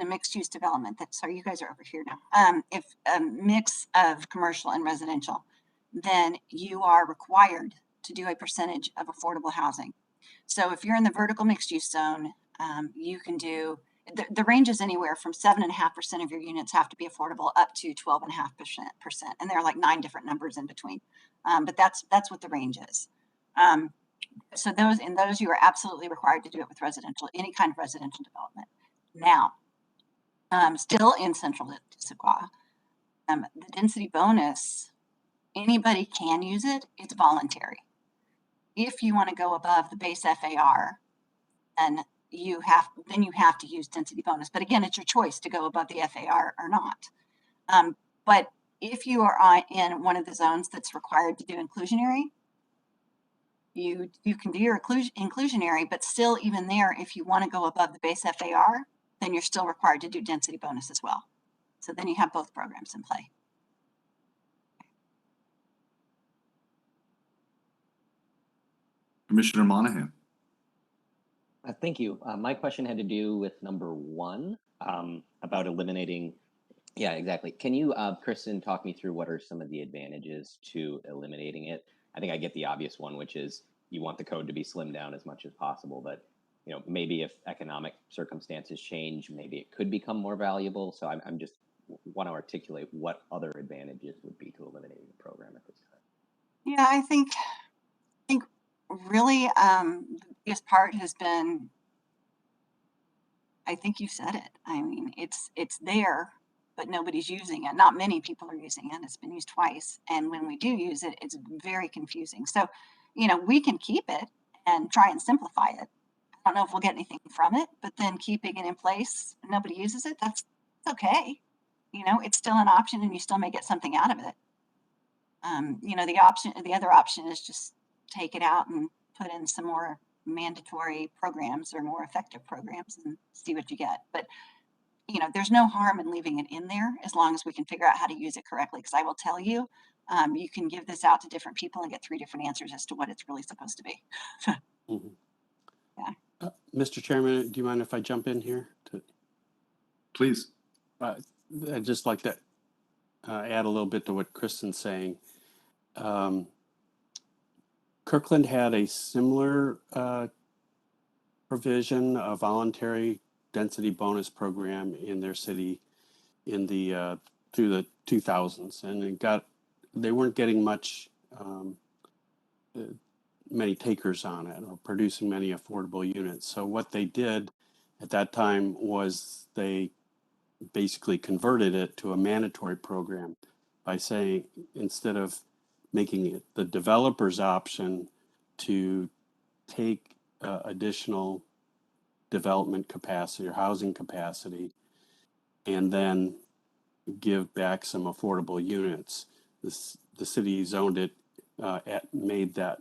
a mixed use development, sorry, you guys are over here now. If a mix of commercial and residential, then you are required to do a percentage of affordable housing. So if you're in the vertical mixed use zone, you can do, the range is anywhere from 7.5% of your units have to be affordable up to 12.5%. And there are like 9 different numbers in between. But that's what the range is. So those you are absolutely required to do it with residential, any kind of residential development. Now, still in Central Issaquah, the density bonus, anybody can use it. It's voluntary. If you want to go above the base FAR, and you have to use density bonus. But again, it's your choice to go above the FAR or not. But if you are in one of the zones that's required to do inclusionary, you can do your inclusionary, but still even there, if you want to go above the base FAR, then you're still required to do density bonus as well. So then you have both programs in play. Commissioner Monahan. Thank you. My question had to do with number 1, about eliminating. Yeah, exactly. Can you, Kristen, talk me through what are some of the advantages to eliminating it? I think I get the obvious one, which is you want the code to be slimmed down as much as possible, but maybe if economic circumstances change, maybe it could become more valuable. So I'm just want to articulate what other advantages would be to eliminating the program at this time. Yeah, I think really the biggest part has been, I think you said it. I mean, it's there, but nobody's using it. Not many people are using it. It's been used twice. And when we do use it, it's very confusing. So, we can keep it and try and simplify it. I don't know if we'll get anything from it, but then keeping it in place, nobody uses it, that's okay. you know, it's still an option and you still may get something out of it. You know, the other option is just take it out and put in some more mandatory programs or more effective programs and see what you get. But, you know, there's no harm in leaving it in there as long as we can figure out how to use it correctly. Because I will tell you, you can give this out to different people and get 3 different answers as to what it's really supposed to be. Mhm. Yeah. Mr. Chairman, do you mind if I jump in here? Please. I'd just like to add a little bit to what Kristen's saying. Kirkland had a similar provision, a voluntary density bonus program in their city in the through the 2000s, and they weren't getting many takers on it or producing many affordable units. So what they did at that time was they basically converted it to a mandatory program by saying, instead of making it the developer's option to take additional development capacity or housing capacity and then give back some affordable units, the city zoned it, made that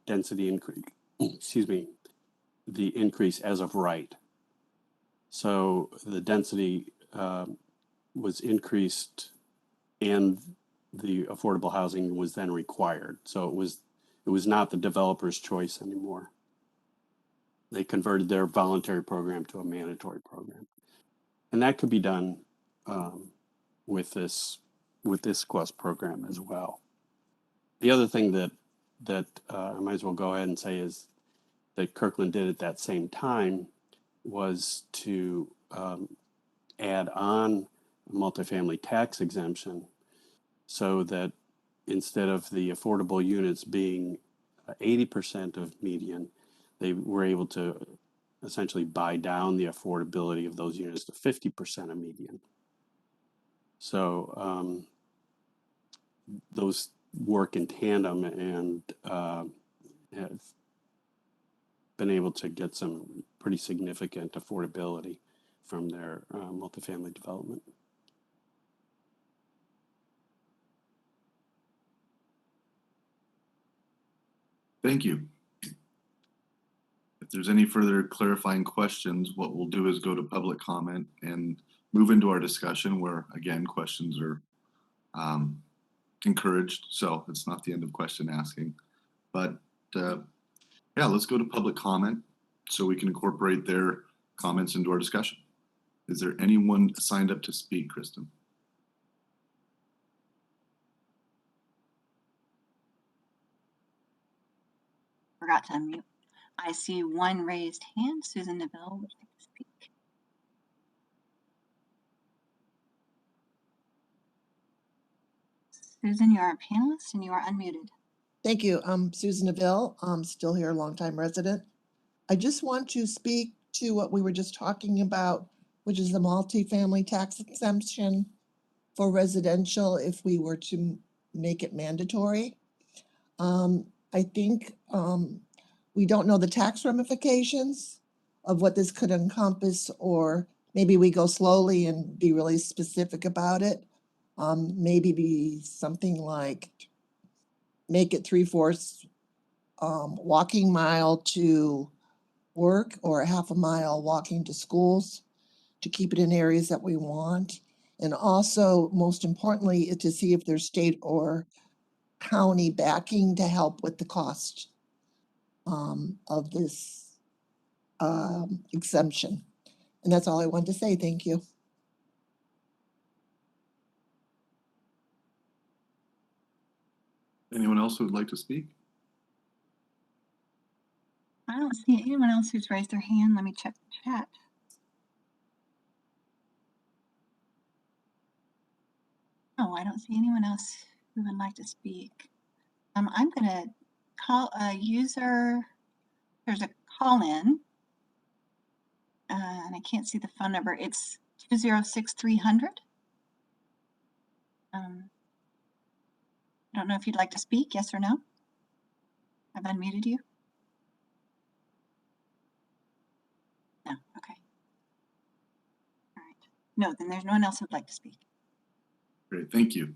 density increase, excuse me, the increase as of right. So the density was increased and the affordable housing was then required. So it was not the developer's choice anymore. They converted their voluntary program to a mandatory program. And that could be done with this Quest program as well. The other thing that I might as well go ahead and say is that Kirkland did at that same time was to add on multifamily tax exemption, so that instead of the affordable units being 80% of median, they were able to essentially buy down the affordability of those units to 50% of median. So those work in tandem and have been able to get some pretty significant affordability from their multifamily development. Thank you. If there's any further clarifying questions, what we'll do is go to public comment and move into our discussion where, again, questions are encouraged. So it's not the end of question asking. But yeah, let's go to public comment so we can incorporate their comments into our discussion. Is there anyone signed up to speak, Kristen? Forgot to unmute. I see one raised hand. Susan Neville would like to speak. Susan, you are a panelist and you are unmuted. Thank you. I'm Susan Neville. I'm still here, longtime resident. I just want to speak to what we were just talking about, which is the multifamily tax exemption for residential if we were to make it mandatory. I think we don't know the tax ramifications of what this could encompass, or maybe we go slowly and be really specific about it. Maybe be something like make it 3/4 walking mile to work or a half a mile walking to schools, to keep it in areas that we want. And also, most importantly, to see if there's state or county backing to help with the cost of this exemption. And that's all I wanted to say. Thank you. Anyone else who would like to speak? I don't see anyone else who's raised their hand. Let me check the chat. Oh, I don't see anyone else who would like to speak. I'm going to call a user. There's a call in, and I can't see the phone number. It's 206-300. I don't know if you'd like to speak, yes or no. I've unmuted you. No, okay. All right. No, then there's no one else who'd like to speak. Great, thank you.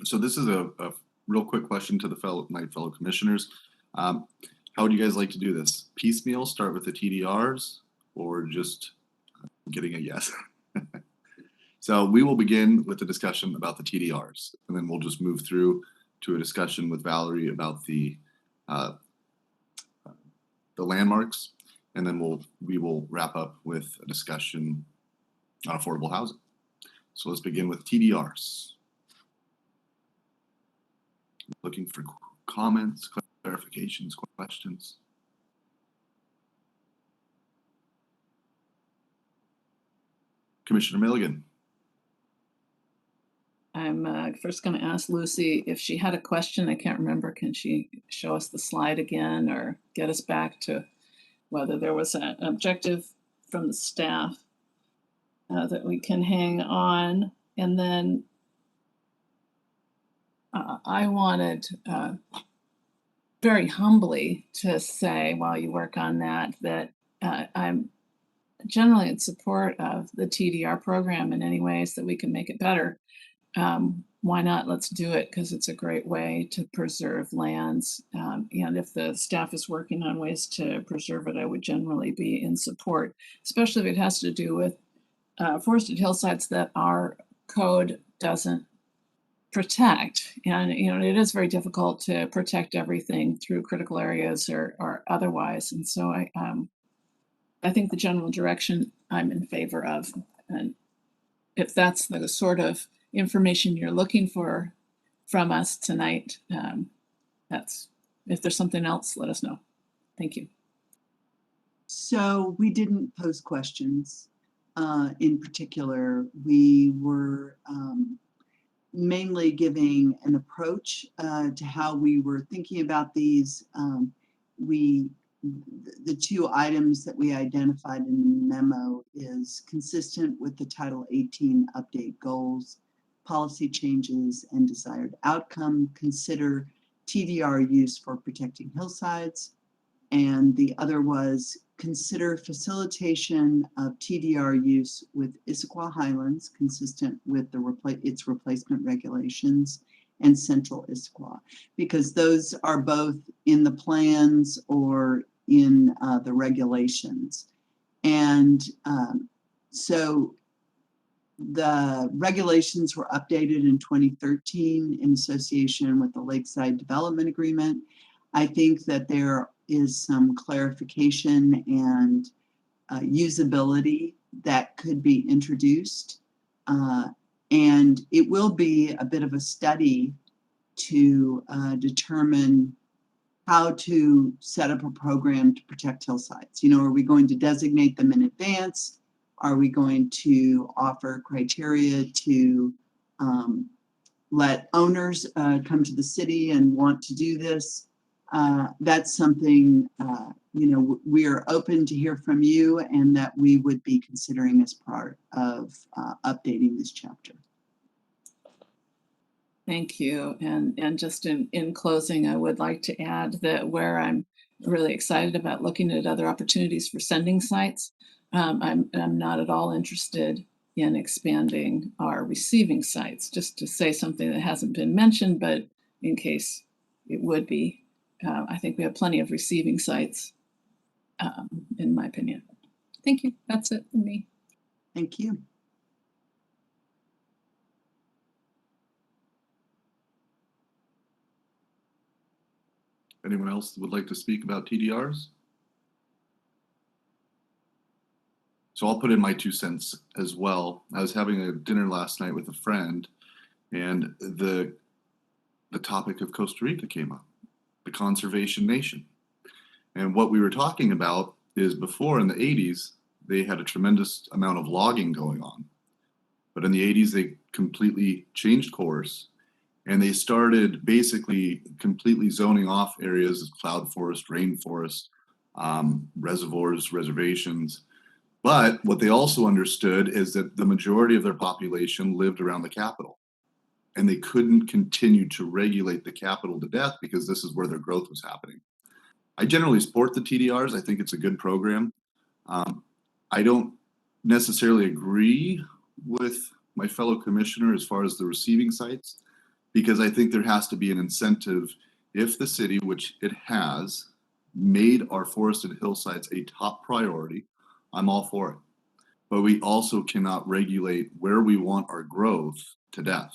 So this is a real quick question to my fellow commissioners. How would you guys like to do this? Piecemeal, start with the TDRs, or just getting a yes? So we will begin with the discussion about the TDRs, and then we'll just move through to a discussion with Valerie about the landmarks, and then we will wrap up with a discussion on affordable housing. So let's begin with TDRs. Looking for comments, clarifications, questions. Commissioner Milligan. I'm first going to ask Lucy if she had a question. I can't remember. Can she show us the slide again or get us back to whether there was an objective from the staff that we can hang on? And then I wanted very humbly to say, while you work on that, that I'm generally in support of the TDR program in any ways that we can make it better. Why not? Let's do it, because it's a great way to preserve lands. And if the staff is working on ways to preserve it, I would generally be in support, especially if it has to do with forested hillsides that our code doesn't protect. And it is very difficult to protect everything through critical areas or otherwise. And so I think the general direction I'm in favor of. And if that's the sort of information you're looking for from us tonight, if there's something else, let us know. Thank you. So we didn't pose questions. In particular, we were mainly giving an approach to how we were thinking about these. The two items that we identified in the memo is consistent with the Title 18 update goals, policy changes, and desired outcome. Consider TDR use for protecting hillsides. And the other was consider facilitation of TDR use with Issaquah Highlands, consistent with its replacement regulations, and Central Issaquah, because those are both in the plans or in the regulations. And so the regulations were updated in 2013 in association with the Lakeside Development Agreement. I think that there is some clarification and usability that could be introduced. And it will be a bit of a study to determine how to set up a program to protect hillsides. Are we going to designate them in advance? Are we going to offer criteria to let owners come to the city and want to do this? That's something, we are open to hear from you, and that we would be considering as part of updating this chapter. Thank you. And just in closing, I would like to add that where I'm really excited about looking at other opportunities for sending sites, I'm not at all interested in expanding our receiving sites, just to say something that hasn't been mentioned, but in case it would be. I think we have plenty of receiving sites, in my opinion. Thank you. That's it for me. Thank you. Anyone else would like to speak about TDRs? So I'll put in my 2 cents as well. I was having a dinner last night with a friend, and the topic of Costa Rica came up, the conservation nation. And what we were talking about is before, in the 80s, they had a tremendous amount of logging going on. But in the 80s, they completely changed course, and they started basically completely zoning off areas of cloud forest, rainforest, reservoirs, reservations. But what they also understood is that the majority of their population lived around the capital, and they couldn't continue to regulate the capital to death because this is where their growth was happening. I generally support the TDRs. I think it's a good program. I don't necessarily agree with my fellow commissioner as far as the receiving sites, because I think there has to be an incentive if the city, which it has, made our forested hillsides a top priority. I'm all for it. But we also cannot regulate where we want our growth to death.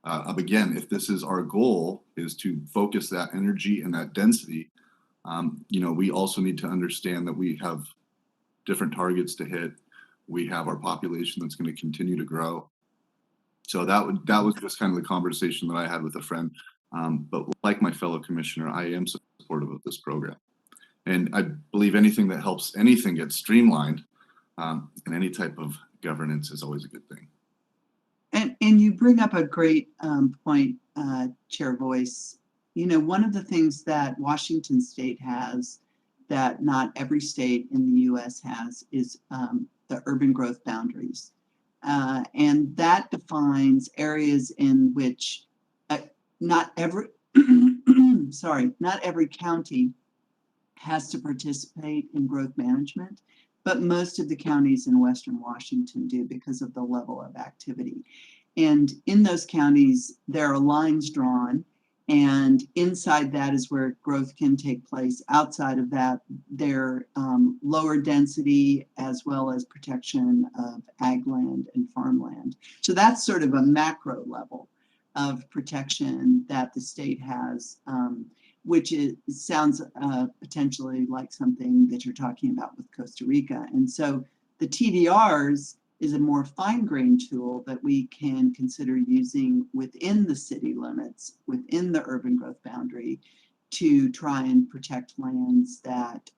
Again, if this is our goal, is to focus that energy and that density, we also need to understand that we have different targets to hit. We have our population that's going to continue to grow. So that was just kind of the conversation that I had with a friend. But like my fellow commissioner, I am supportive of this program. And I believe anything that helps anything get streamlined, and any type of governance is always a good thing. And you bring up a great point, Chair Voice. One of the things that Washington State has that not every state in the U.S. has is the urban growth boundaries. And that defines areas in which not every county has to participate in growth management, but most of the counties in Western Washington do because of the level of activity. And in those counties, there are lines drawn, and inside that is where growth can take place. Outside of that, there lower density as well as protection of ag land and farmland. So that's sort of a macro level of protection that the state has, which sounds potentially like something that you're talking about with Costa Rica. And so the TDRs is a more fine-grained tool that we can consider using within the city limits, within the urban growth boundary, to try and protect lands that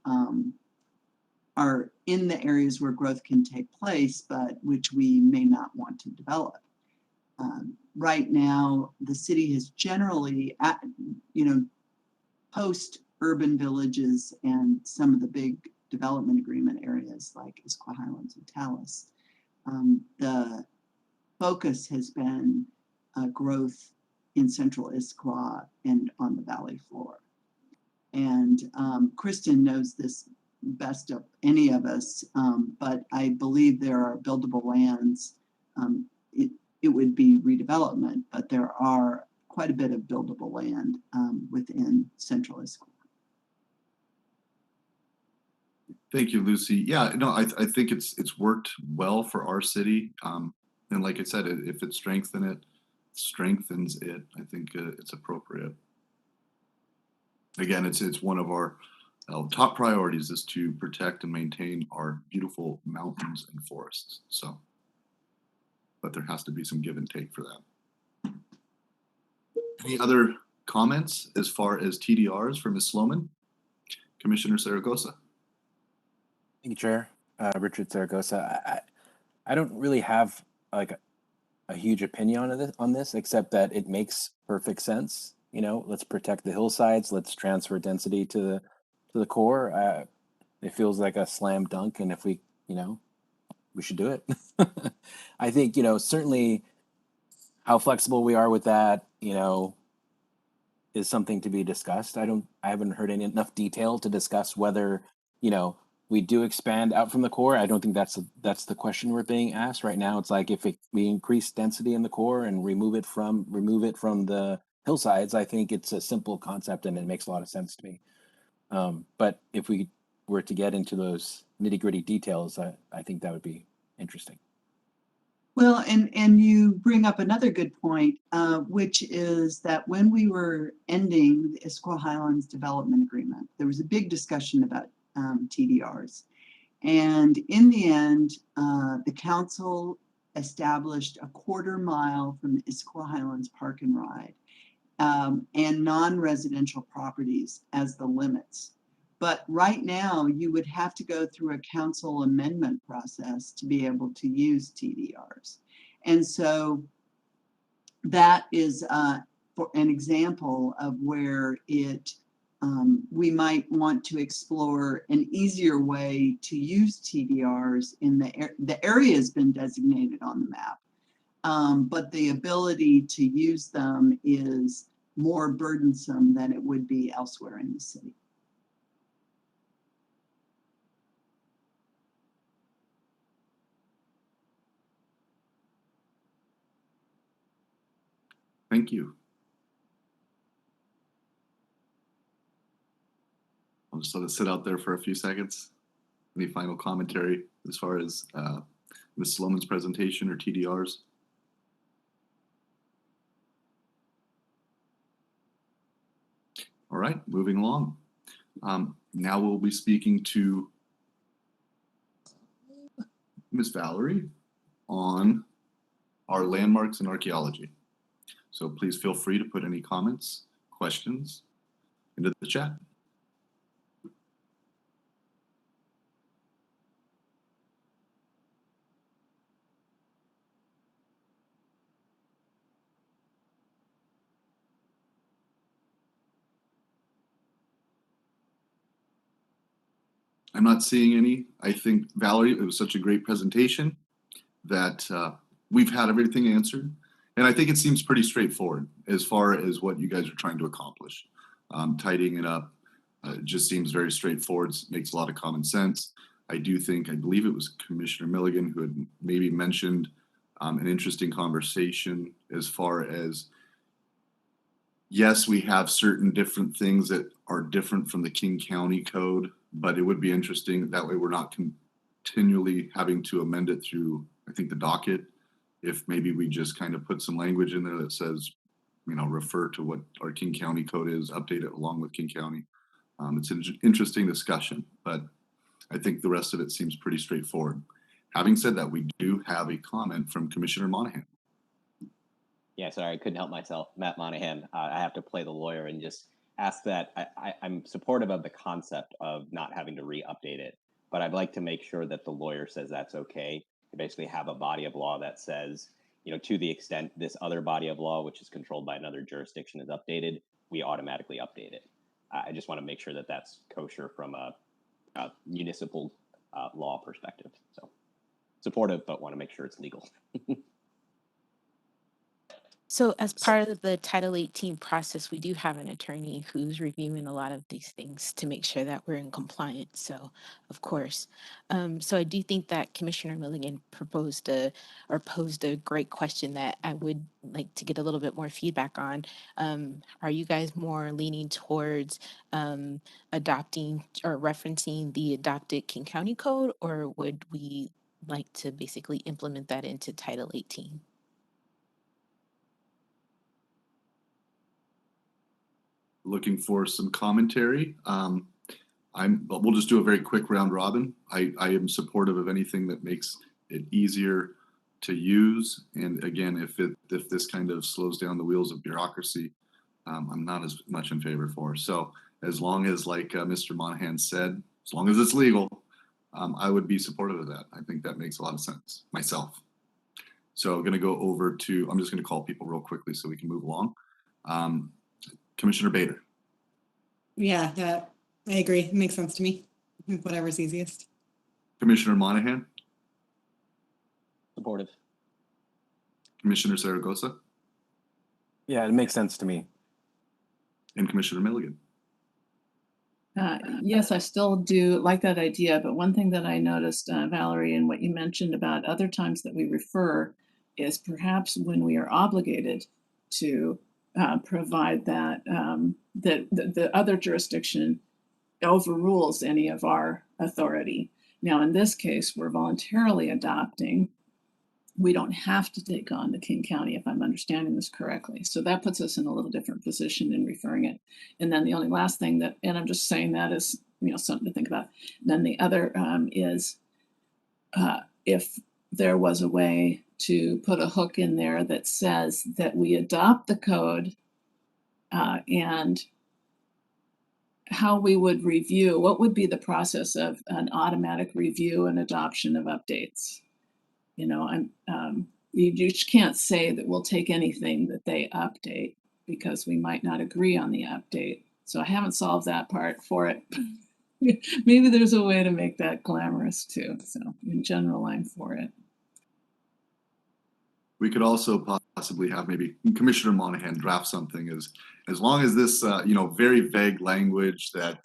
are in the areas where growth can take place, but which we may not want to develop. Right now, the city has generally, post-urban villages and some of the big development agreement areas like Issaquah Highlands and Tallis, the focus has been growth in central Issaquah and on the valley floor. And Kristen knows this best of any of us, but I believe there are buildable lands. It would be redevelopment, but there are quite a bit of buildable land within central Issaquah. Thank you, Lucy. Yeah, no, I think it's worked well for our city. And like I said, if it strengthens it, I think it's appropriate. Again, it's one of our top priorities is to protect and maintain our beautiful mountains and forests. So, but there has to be some give and take for that. Any other comments as far as TDRs for Ms. Sloman? Commissioner Zaragoza. Thank you, Chair. Richard Zaragoza. I don't really have like a huge opinion on this, except that it makes perfect sense. Let's protect the hillsides. Let's transfer density to the core. It feels like a slam dunk, and if we should do it. I think certainly how flexible we are with that, is something to be discussed. I haven't heard enough detail to discuss whether we do expand out from the core. I don't think that's the question we're being asked right now. It's like we increase density in the core and remove it from the hillsides. I think it's a simple concept and it makes a lot of sense to me. But if we were to get into those nitty-gritty details, I think that would be interesting. Well, and you bring up another good point, which is that when we were ending the Issaquah Highlands Development Agreement, there was a big discussion about TDRs. And in the end, the council established a 1/4 mile from the Issaquah Highlands Park and Ride and non-residential properties as the limits. But right now, you would have to go through a council amendment process to be able to use TDRs. And so that is for an example of where we might want to explore an easier way to use TDRs in the area has been designated on the map, but the ability to use them is more burdensome than it would be elsewhere in the city. Thank you. I'll just let it sit out there for a few seconds. Any final commentary as far as Ms. Sloman's presentation or TDRs? All right, moving along. Now we'll be speaking to Ms. Valerie on our landmarks and archaeology. So please feel free to put any comments, questions into the chat. I'm not seeing any. I think, Valerie, it was such a great presentation that we've had everything answered. And I think it seems pretty straightforward as far as what you guys are trying to accomplish. Tidying it up just seems very straightforward, makes a lot of common sense. I believe it was Commissioner Milligan who had maybe mentioned an interesting conversation as far as, yes, we have certain different things that are different from the King County Code, but it would be interesting. That way we're not continually having to amend it through, I think, the docket. If maybe we just kind of put some language in there that says, refer to what our King County Code is, update it along with King County. It's an interesting discussion, but I think the rest of it seems pretty straightforward. Having said that, we do have a comment from Commissioner Monahan. Yeah, sorry, I couldn't help myself. Matt Monahan. I have to play the lawyer and just ask that. I'm supportive of the concept of not having to re-update it, but I'd like to make sure that the lawyer says that's okay. To basically have a body of law that says, to the extent this other body of law, which is controlled by another jurisdiction, is updated, we automatically update it. I just want to make sure that that's kosher from a municipal law perspective. So supportive, but want to make sure it's legal. So as part of the Title 18 process, we do have an attorney who's reviewing a lot of these things to make sure that we're in compliance. So, of course. So I do think that Commissioner Milligan posed a great question that I would like to get a little bit more feedback on. Are you guys more leaning towards adopting or referencing the adopted King County Code, or would we like to basically implement that into Title 18? Looking for some commentary. But we'll just do a very quick round robin. I am supportive of anything that makes it easier to use. And again, if this kind of slows down the wheels of bureaucracy, I'm not as much in favor for. So as long as, like Mr. Monahan said, as long as it's legal, I would be supportive of that. I think that makes a lot of sense myself. So I'm going to go over to, I'm just going to call people real quickly so we can move along. Commissioner Bader. Yeah, I agree. It makes sense to me. Whatever's easiest. Commissioner Monahan. Supportive. Commissioner Zaragoza. Yeah, it makes sense to me. And Commissioner Milligan. Yes, I still do like that idea, but one thing that I noticed, Valerie, and what you mentioned about other times that we refer is perhaps when we are obligated to provide that, that the other jurisdiction overrules any of our authority. Now, in this case, we're voluntarily adopting. We don't have to take on the King County, if I'm understanding this correctly. So that puts us in a little different position in referring it. And then the only last thing that, and I'm just saying that is, something to think about. Then the other is if there was a way to put a hook in there that says that we adopt the code and how we would review, what would be the process of an automatic review and adoption of updates? You just can't say that we'll take anything that they update because we might not agree on the update. So I haven't solved that part for it. Maybe there's a way to make that glamorous too. So in general, I'm for it. We could also possibly have maybe Commissioner Monahan draft something as long as this, very vague language that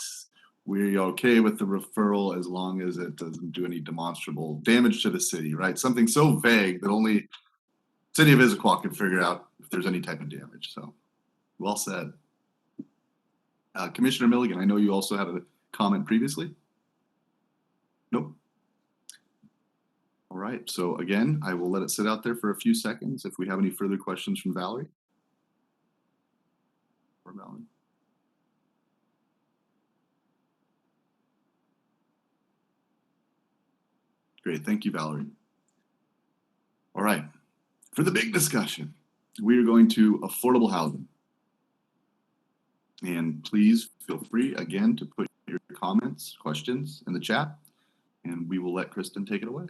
we're okay with the referral as long as it doesn't do any demonstrable damage to the city, right? Something so vague that only City of Issaquah can figure out if there's any type of damage. So, well said. Commissioner Milligan, I know you also had a comment previously. Nope. All right. So again, I will let it sit out there for a few seconds. If we have any further questions from Valerie. Or Valerie. Great. Thank you, Valerie. All right. For the big discussion, we are going to affordable housing. And please feel free again to put your comments, questions in the chat, and we will let Kristen take it away.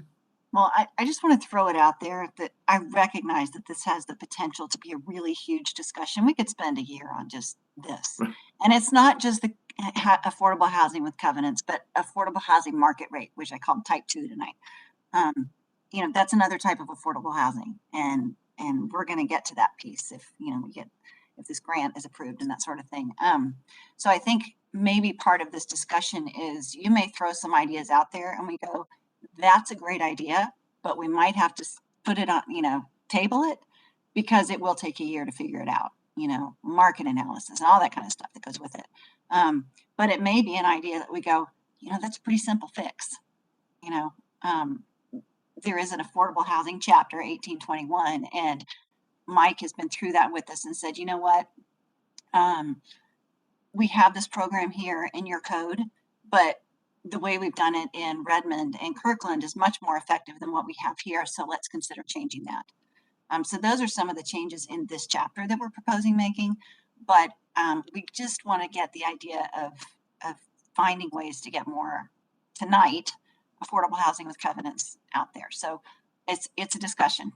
Well, I just want to throw it out there that I recognize that this has the potential to be a really huge discussion. We could spend a year on just this. Right. And it's not just the affordable housing with covenants, but affordable housing market rate, which I called type 2 tonight. You know, that's another type of affordable housing. And we're going to get to that piece if, you know, if this grant is approved and that sort of thing. So I think maybe part of this discussion is you may throw some ideas out there and we go, that's a great idea, but we might have to put it on, you know, table it because it will take a year to figure it out, you know, market analysis and all that kind of stuff that goes with it. But it may be an idea that we go, you know, that's a pretty simple fix. You know, there is an affordable housing chapter 1821, and Mike has been through that with us and said, you know what, we have this program here in your code, but the way we've done it in Redmond and Kirkland is much more effective than what we have here. So let's consider changing that. So those are some of the changes in this chapter that we're proposing making, but we just want to get the idea of finding ways to get more tonight affordable housing with covenants out there. So it's a discussion.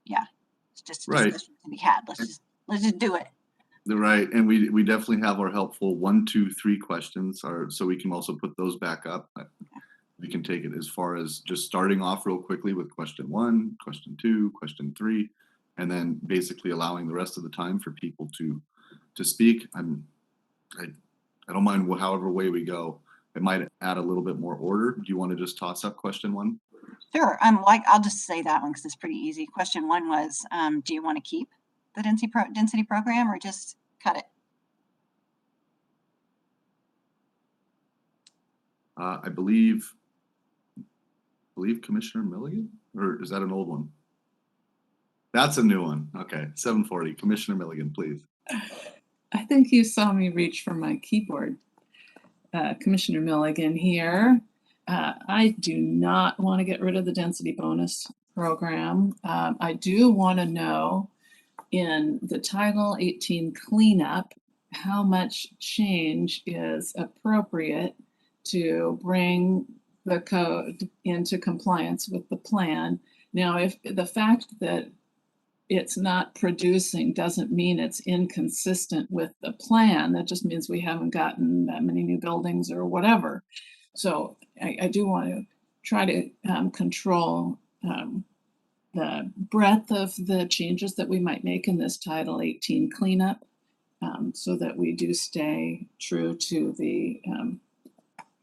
Yeah, it's just a discussion to be had. Let's just do it. Right, and we definitely have our helpful 1, 2, 3 questions, so we can also put those back up. We can take it as far as just starting off real quickly with question 1, question 2, question 3, and then basically allowing the rest of the time for people to speak. I don't mind however way we go. It might add a little bit more order. Do you want to just toss up question 1? Sure. I'll just say that one because it's pretty easy. Question 1 was, do you want to keep the density program or just cut it? I believe Commissioner Milligan, or is that an old one? That's a new one. Okay, 740. Commissioner Milligan, please. I think you saw me reach for my keyboard. Commissioner Milligan here. I do not want to get rid of the density bonus program. I do want to know in the Title 18 cleanup, how much change is appropriate to bring the code into compliance with the plan. Now, if the fact that it's not producing doesn't mean it's inconsistent with the plan, that just means we haven't gotten that many new buildings or whatever. So I do want to try to control the breadth of the changes that we might make in this Title 18 cleanup, so that we do stay true to the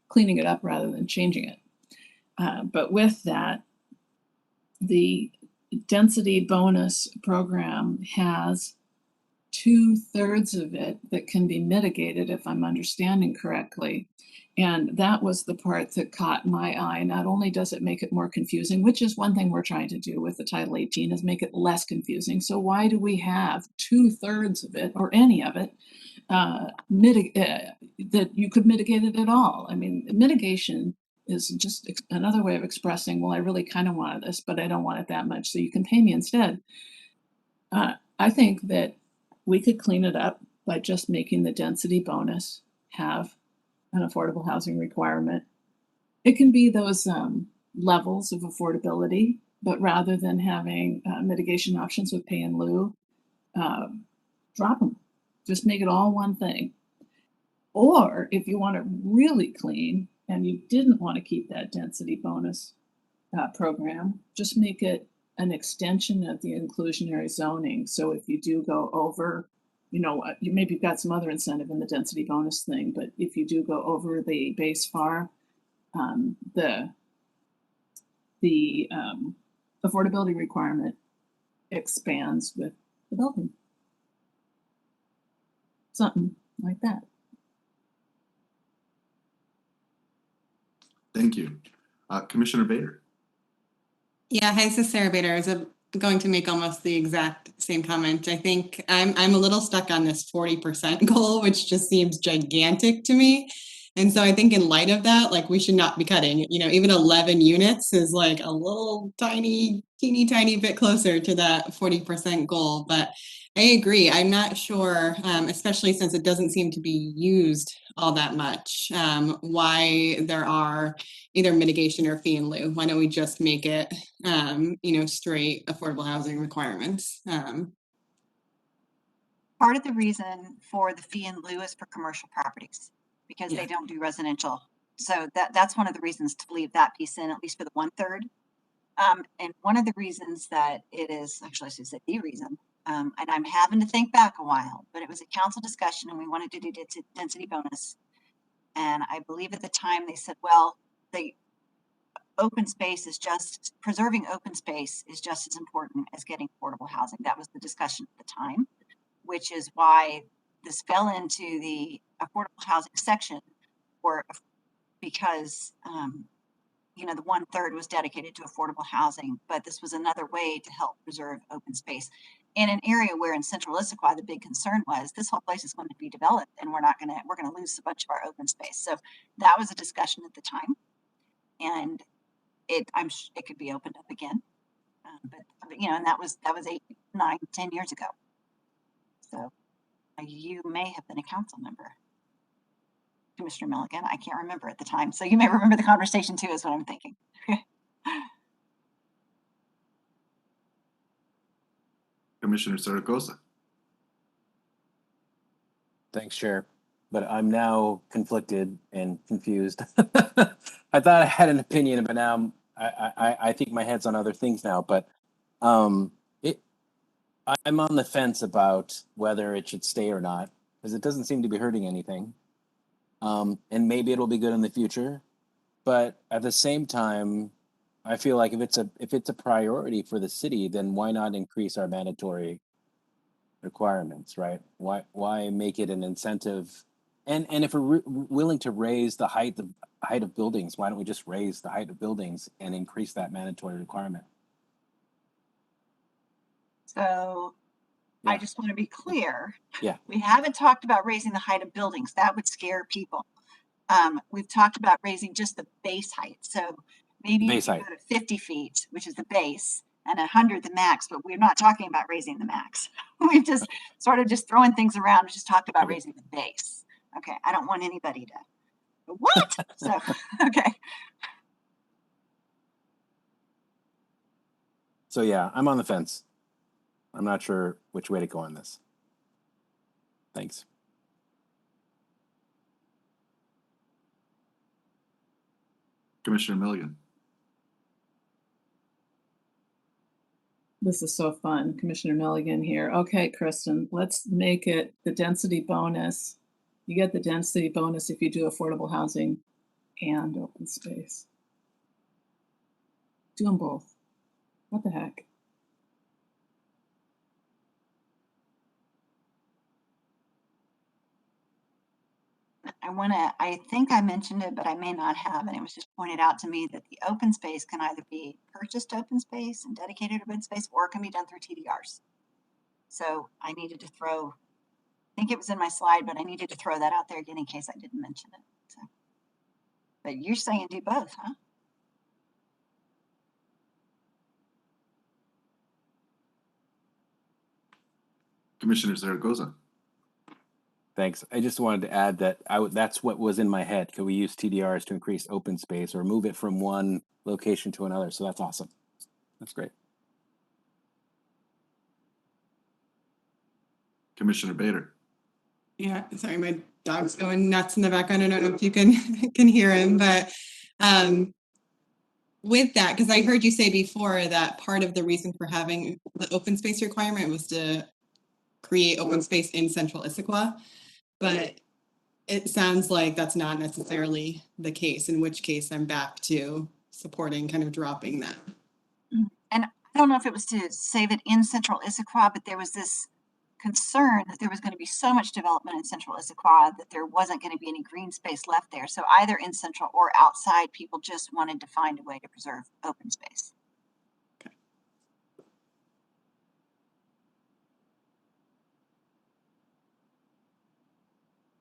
cleaning it up rather than changing it. But with that, the density bonus program has 2/3 of it that can be mitigated, if I'm understanding correctly. And that was the part that caught my eye. Not only does it make it more confusing, which is one thing we're trying to do with the Title 18, is make it less confusing. So why do we have 2/3 of it, or any of it, that you could mitigate it at all? I mean, mitigation is just another way of expressing, well, I really kind of wanted this, but I don't want it that much, so you can pay me instead. I think that we could clean it up by just making the density bonus have an affordable housing requirement. It can be those levels of affordability, but rather than having mitigation options with pay in lieu, drop them. Just make it all one thing. Or if you want it really clean and you didn't want to keep that density bonus program, just make it an extension of the inclusionary zoning. So if you do go over, you know, maybe you've got some other incentive in the density bonus thing, but if you do go over the base FAR, the affordability requirement expands with the building. Something like that. Thank you. Commissioner Bader. Yeah, hi, this is Sarah Bader. I was going to make almost the exact same comment. I think I'm a little stuck on this 40% goal, which just seems gigantic to me. And so I think in light of that, like we should not be cutting, you know, even 11 units is like a little teeny bit closer to that 40% goal. But I agree. I'm not sure, especially since it doesn't seem to be used all that much, why there are either mitigation or fee in lieu. Why don't we just make it, you know, straight affordable housing requirements? Part of the reason for the fee in lieu is for commercial properties because Yeah. they don't do residential. So that's one of the reasons to leave that piece in, at least for the 1/3. And one of the reasons that it is, actually I should say the reason, and I'm having to think back a while, but it was a council discussion and we wanted to do density bonus. And I believe at the time they said, well, the open space is just, preserving open space is just as important as getting affordable housing. That was the discussion at the time, which is why this fell into the affordable housing section, or because you know, the 1/3 was dedicated to affordable housing, but this was another way to help preserve open space in an area where in central Issaquah, the big concern was this whole place is going to be developed and we're going to lose a bunch of our open space. So that was a discussion at the time. And it could be opened up again. But you know, and that was 8, 9, 10 years ago. So you may have been a council member, Commissioner Milligan. I can't remember at the time. So you may remember the conversation too, is what I'm thinking. Commissioner Zaragoza. Thanks, Chair. But I'm now conflicted and confused. I thought I had an opinion, but now I think my head's on other things now. But I'm on the fence about whether it should stay or not, because it doesn't seem to be hurting anything. And maybe it'll be good in the future. But at the same time, I feel like if it's a priority for the city, then why not increase our mandatory requirements, right? Why make it an incentive? And if we're willing to raise the height of buildings, why don't we just raise the height of buildings and increase that mandatory requirement? So I just want to be clear. Yeah. We haven't talked about raising the height of buildings. That would scare people. We've talked about raising just the base height. So maybe Base you height. go to 50 feet, which is the base, and 100 the max, but we're not talking about raising the max. We've just sort of just throwing things around, just talked about Okay. raising the base. Okay, I don't want anybody to, what? So, okay. So yeah, I'm on the fence. I'm not sure which way to go on this. Thanks. Commissioner Milligan. This is so fun. Commissioner Milligan here. Okay, Kristen, let's make it the density bonus. You get the density bonus if you do affordable housing and open space. Do them both. What the heck? I think I mentioned it, but I may not have, and it was just pointed out to me that the open space can either be purchased open space and dedicated open space, or it can be done through TDRs. So I needed to throw, I think it was in my slide, but I needed to throw that out there again in case I didn't mention it. So, but you're saying do both, huh? Commissioner Zaragoza. Thanks. I just wanted to add that that's what was in my head. Could we use TDRs to increase open space or move it from one location to another? So that's awesome. That's great. Commissioner Bader. Yeah, sorry, my dog's going nuts in the background. I don't know if you can can hear him, but with that, because I heard you say before that part of the reason for having the open space requirement was to create open space in central Issaquah, but it sounds like that's not necessarily the case, in which case I'm back to supporting kind of dropping that. And I don't know if it was to say that in central Issaquah, but there was this concern that there was going to be so much development in central Issaquah that there wasn't going to be any green space left there. So either in central or outside, people just wanted to find a way to preserve open space.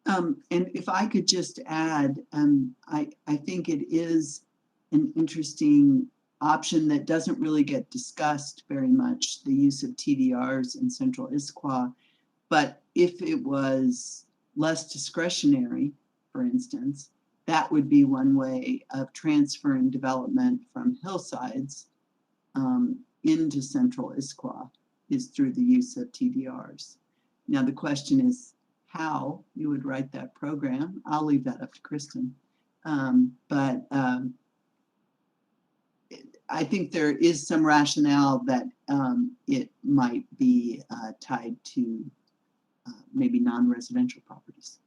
And if I could just add, I think it is an interesting option that doesn't really get discussed very much, the use of TDRs in central Issaquah. But if it was less discretionary, for instance, that would be one way of transferring development from hillsides into central Issaquah, is through the use of TDRs. Now, the question is how you would write that program. I'll leave that up to Kristen. But I think there is some rationale that it might be tied to maybe non-residential properties.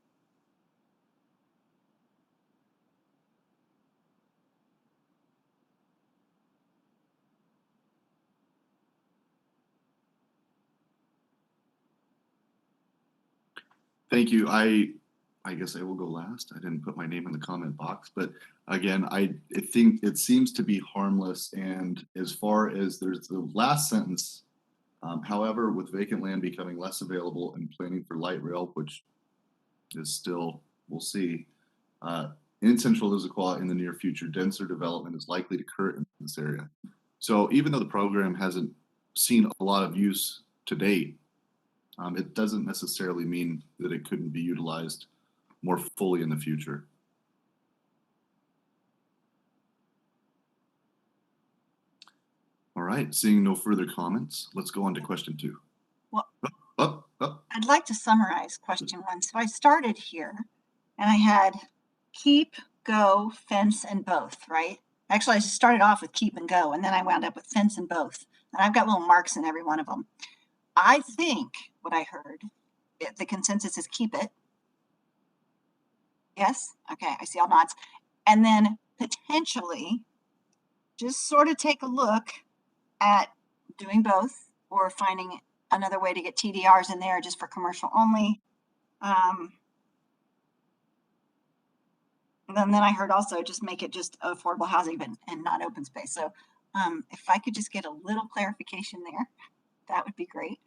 Thank you. I guess I will go last. I didn't put my name in the comment box, but again, I think it seems to be harmless. And as far as there's the last sentence, however, with vacant land becoming less available and planning for light rail, which is still, we'll see, in central Issaquah in the near future, denser development is likely to occur in this area. So even though the program hasn't seen a lot of use to date, it doesn't necessarily mean that it couldn't be utilized more fully in the future. All right, seeing no further comments, let's go on to question 2. Well, I'd like to summarize question 1. So I started here and I had keep, go, fence, and both, right? Actually, I started off with keep and go, and then I wound up with fence and both. And I've got little marks in every one of them. I think what I heard, the consensus is keep it. Yes? Okay, I see all nods. And then potentially just sort of take a look at doing both or finding another way to get TDRs in there just for commercial only. And then I heard also just make it just affordable housing and not open space. So if I could just get a little clarification there, that would be great.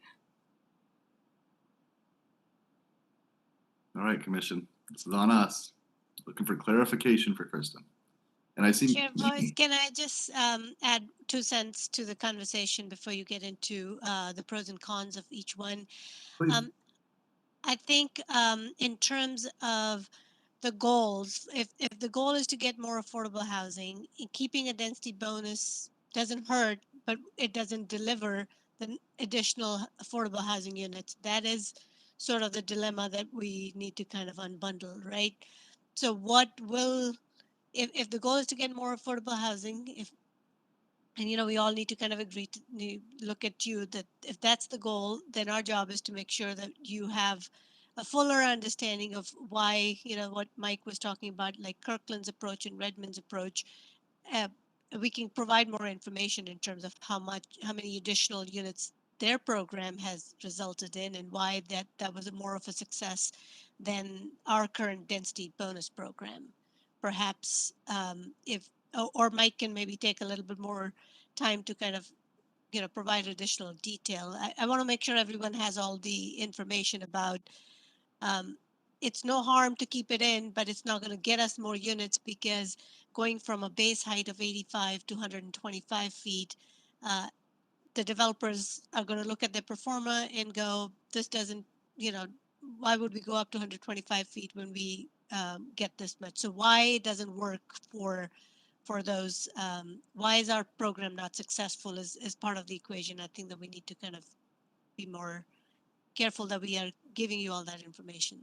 All right, Commission, this is on us. Looking for clarification for Kristen. And I see. Chair Voice, can I just add 2 cents to the conversation before you get into the pros and cons of each one? I think in terms of the goals, if the goal is to get more affordable housing, keeping a density bonus doesn't hurt, but it doesn't deliver the additional affordable housing units. That is sort of the dilemma that we need to kind of unbundle, right? So what will, if the goal is to get more affordable housing, and we all need to kind of agree to look at you that if that's the goal, then our job is to make sure that you have a fuller understanding of why, what Mike was talking about, like Kirkland's approach and Redmond's approach. We can provide more information in terms of how many additional units their program has resulted in and why that was more of a success than our current density bonus program. Perhaps or Mike can maybe take a little bit more time to kind of provide additional detail. I want to make sure everyone has all the information about it's no harm to keep it in, but it's not going to get us more units because going from a base height of 85 to 125 feet, the developers are going to look at their pro forma and go, this doesn't, why would we go up to 125 feet when we get this much? So why it doesn't work for those, why is our program not successful is part of the equation. I think that we need to kind of be more careful that we are giving you all that information.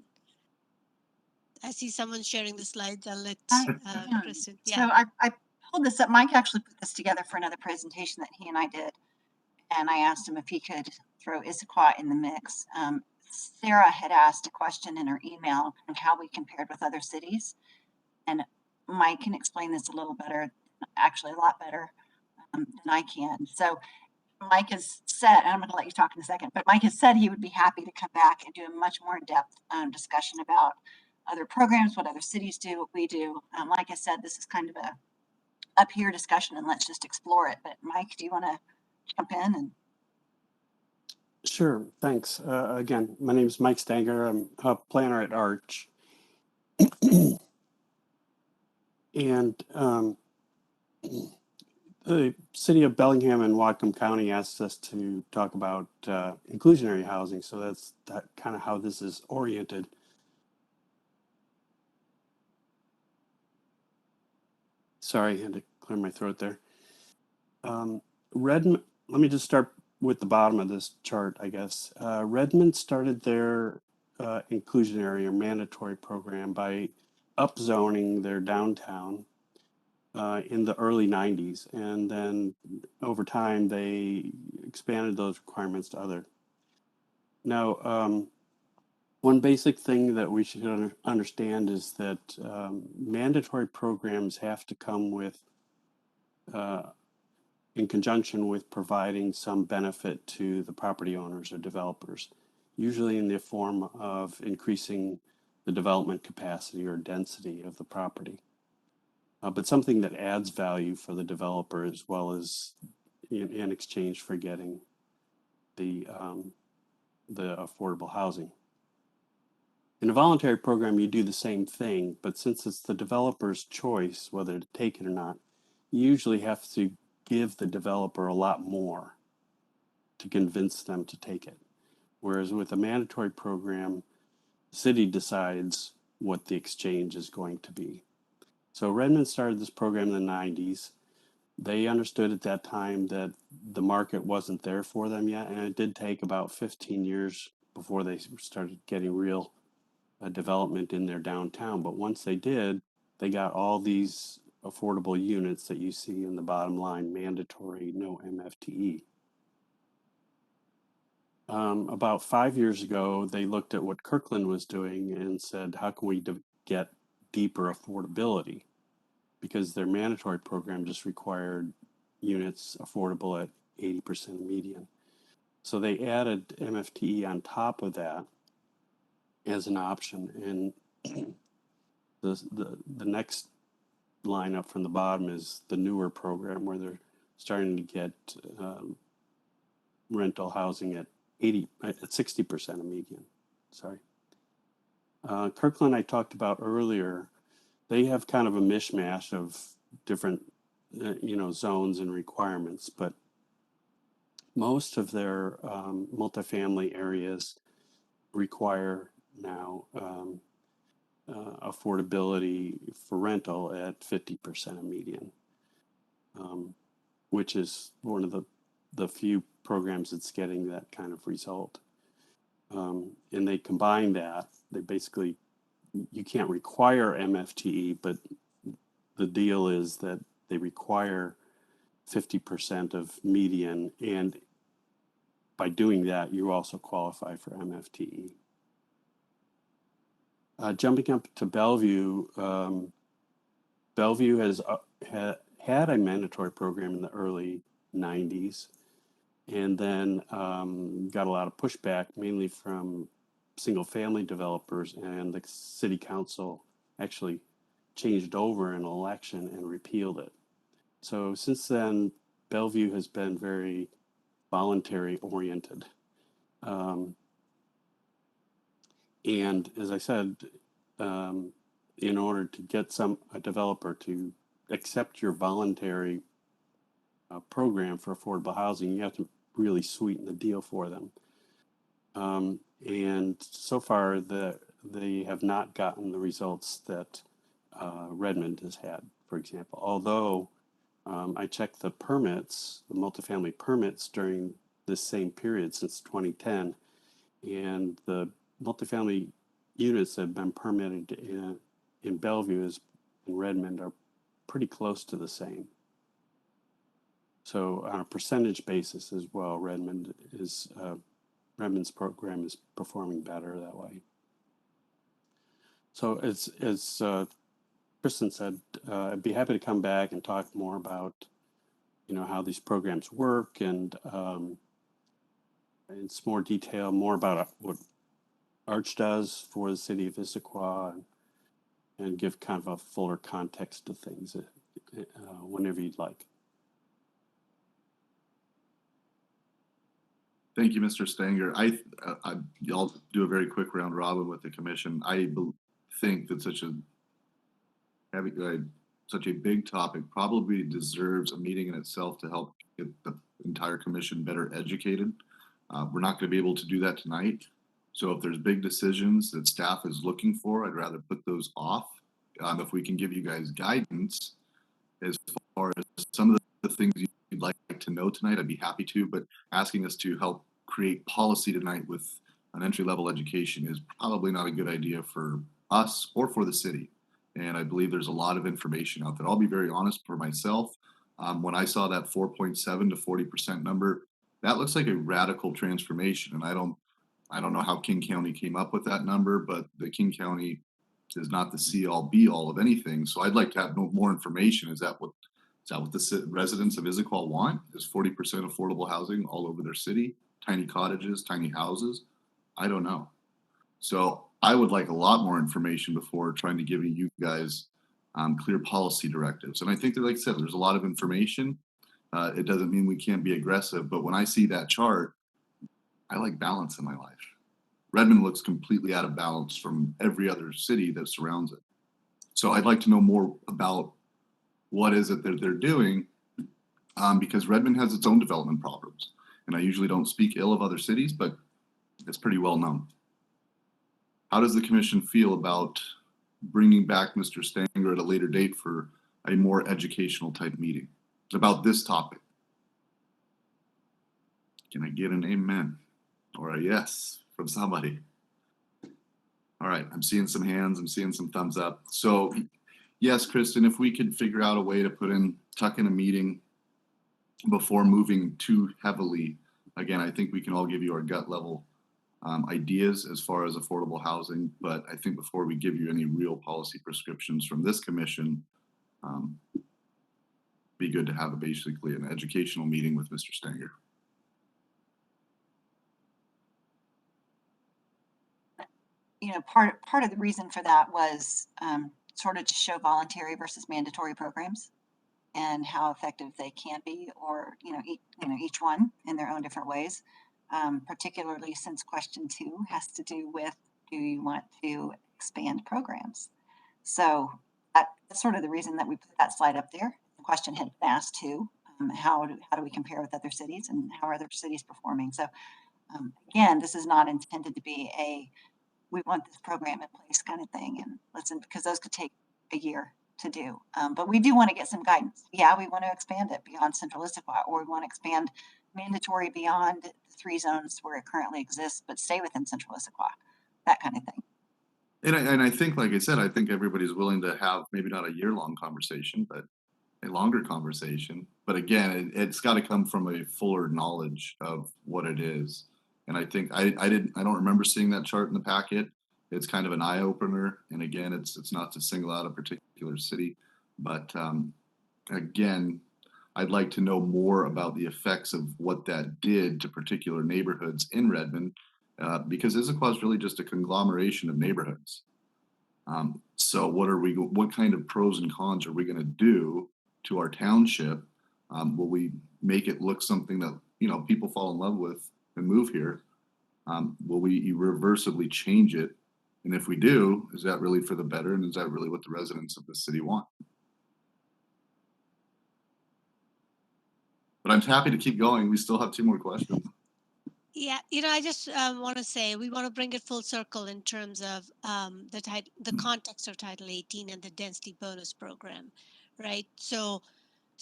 I see someone sharing the slides. I'll let Kristen. Yeah. So I pulled this up. Mike actually put this together for another presentation that he and I did. And I asked him if he could throw Issaquah in the mix. Sarah had asked a question in her email on how we compared with other cities. And Mike can explain this a little better, actually a lot better than I can. So Mike has said, and I'm going to let you talk in a second, but Mike has said he would be happy to come back and do a much more in-depth discussion about other programs, what other cities do, what we do. Like I said, this is kind of a up here discussion, and let's just explore it. But Mike, do you want to jump in? And Sure, thanks. Again, my name is Mike Stanger. I'm a planner at Arch. And the city of Bellingham and Whatcom County asked us to talk about inclusionary housing. So that's kind of how this is oriented. Sorry, I had to clear my throat there. Redmond, let me just start with the bottom of this chart, I guess. Redmond started their inclusionary or mandatory program by upzoning their downtown in the early 90s. And then over time, they expanded those requirements to other. Now, one basic thing that we should understand is that mandatory programs have to come with in conjunction with providing some benefit to the property owners or developers, usually in the form of increasing the development capacity or density of the property. But something that adds value for the developer as well as in exchange for getting the affordable housing. In a voluntary program, you do the same thing, but since it's the developer's choice whether to take it or not, you usually have to give the developer a lot more to convince them to take it. Whereas with a mandatory program, the city decides what the exchange is going to be. So Redmond started this program in the 90s. They understood at that time that the market wasn't there for them yet, and it did take about 15 years before they started getting real development in their downtown. But once they did, they got all these affordable units that you see in the bottom line, mandatory, no MFTE. About 5 years ago, they looked at what Kirkland was doing and said, how can we get deeper affordability? Because their mandatory program just required units affordable at 80% median. So they added MFTE on top of that as an option. And the next line up from the bottom is the newer program where they're starting to get rental housing at 60% of median. Sorry. Kirkland I talked about earlier, they have kind of a mishmash of different zones and requirements, but most of their multifamily areas require now affordability for rental at 50% of median, which is one of the few programs that's getting that kind of result. And they combine that. They basically, you can't require MFTE, but the deal is that they require 50% of median, and by doing that, you also qualify for MFTE. Jumping up to Bellevue, Bellevue has had a mandatory program in the early 90s, and then got a lot of pushback, mainly from single-family developers, and the city council actually changed over an election and repealed it. So since then, Bellevue has been very voluntary oriented. And as I said, in order to get a developer to accept your voluntary program for affordable housing, you have to really sweeten the deal for them. And so far, they have not gotten the results that Redmond has had, for example. Although I checked the permits, the multifamily permits during this same period since 2010, and the multifamily units that have been permitted in Bellevue as in Redmond are pretty close to the same. So on a percentage basis as well, Redmond's program is performing better that way. So as Kristen said, I'd be happy to come back and talk more about how these programs work, and in some more detail, more about what Arch does for the city of Issaquah, and give kind of a fuller context to things whenever you'd like. Thank you, Mr. Stanger. I'll do a very quick round robin with the commission. I think that such a big topic probably deserves a meeting in itself to help get the entire commission better educated. We're not going to be able to do that tonight. So if there's big decisions that staff is looking for, I'd rather put those off. If we can give you guys guidance as far as some of the things you'd like to know tonight, I'd be happy to, but asking us to help create policy tonight with an entry-level education is probably not a good idea for us or for the city. And I believe there's a lot of information out there. I'll be very honest for myself. When I saw that 4.7 to 40% number, that looks like a radical transformation. And I don't know how King County came up with that number, but the King County is not the see-all be-all of anything. So I'd like to have more information. Is that what the residents of Issaquah want? Is 40% affordable housing all over their city? Tiny cottages, tiny houses? I don't know. So I would like a lot more information before trying to give you guys clear policy directives. And I think that, like I said, there's a lot of information. It doesn't mean we can't be aggressive, but when I see that chart, I like balance in my life. Redmond looks completely out of balance from every other city that surrounds it. So I'd like to know more about what is it that they're doing, because Redmond has its own development problems. And I usually don't speak ill of other cities, but it's pretty well known. How does the commission feel about bringing back Mr. Stanger at a later date for a more educational type meeting about this topic? Can I get an amen or a yes from somebody? All right, I'm seeing some hands, I'm seeing some thumbs up. So yes, Kristen, if we could figure out a way to tuck in a meeting before moving too heavily, again, I think we can all give you our gut level ideas as far as affordable housing, but I think before we give you any real policy prescriptions from this commission, be good to have basically an educational meeting with Mr. Stanger. Part of the reason for that was sort of to show voluntary versus mandatory programs and how effective they can be, or each one in their own different ways. Particularly since question 2 has to do with, do you want to expand programs? So that's sort of the reason that we put that slide up there. The question had been asked too, how do we compare with other cities, and how are other cities performing? So again, this is not intended to be we want this program in place kind of thing, and listen, because those could take a year to do. But we do want to get some guidance. Yeah, we want to expand it beyond Central Issaquah, or we want to expand mandatory beyond the 3 zones where it currently exists, but stay within Central Issaquah, that kind of thing. And I think, like I said, I think everybody's willing to have maybe not a year-long conversation, but a longer conversation. But again, it's got to come from a fuller knowledge of what it is. And I think I don't remember seeing that chart in the packet. It's kind of an eye opener. And again, it's not to single out a particular city, but again, I'd like to know more about the effects of what that did to particular neighborhoods in Redmond, because Issaquah is really just a conglomeration of neighborhoods. So what kind of pros and cons are we going to do to our township? Will we make it look something that people fall in love with and move here? Will we irreversibly change it? And if we do, is that really for the better? And is that really what the residents of the city want? But I'm happy to keep going. We still have 2 more questions. Yeah, I just want to say we want to bring it full circle in terms of the context of Title 18 and the density bonus program, right? So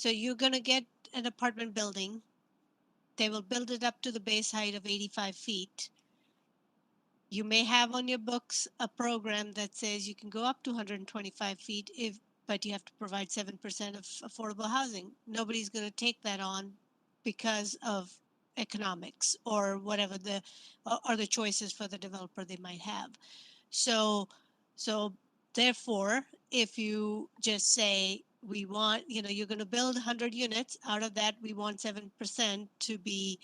you're going to get an apartment building. They will build it up to the base height of 85 feet. You may have on your books a program that says you can go up to 125 feet but you have to provide 7% of affordable housing. Nobody's going to take that on because of economics or whatever the choices for the developer they might have. So therefore, if you just say we want, you're going to build 100 units. Out of that, we want 7% to be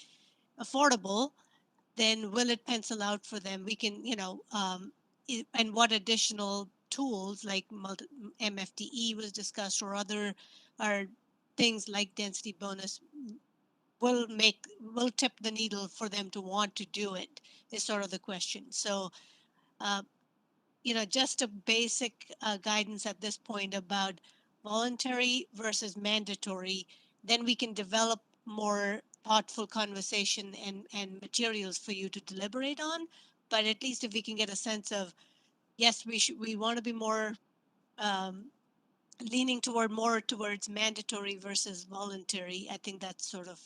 affordable. Then will it pencil out for them? We can, and what additional tools like MFDE was discussed, or other are things like density bonus will tip the needle for them to want to do it, is sort of the question. So, just a basic guidance at this point about voluntary versus mandatory, then we can develop more thoughtful conversation and materials for you to deliberate on. But at least if we can get a sense of, yes, we want to be more leaning more towards mandatory versus voluntary, I think that sort of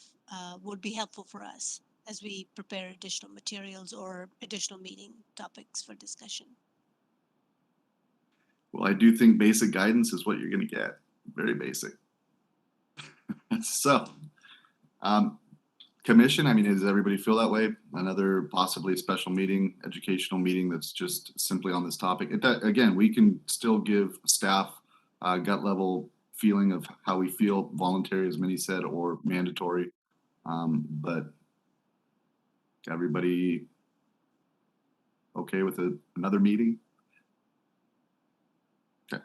would be helpful for us as we prepare additional materials or additional meeting topics for discussion. Well, I do think basic guidance is what you're going to get. Very basic. So, commission, I mean, does everybody feel that way? Another possibly special meeting, educational meeting that's just simply on this topic. Again, we can still give staff gut level feeling of how we feel, voluntary, as Minnie said, or mandatory. But everybody okay with another meeting? Okay,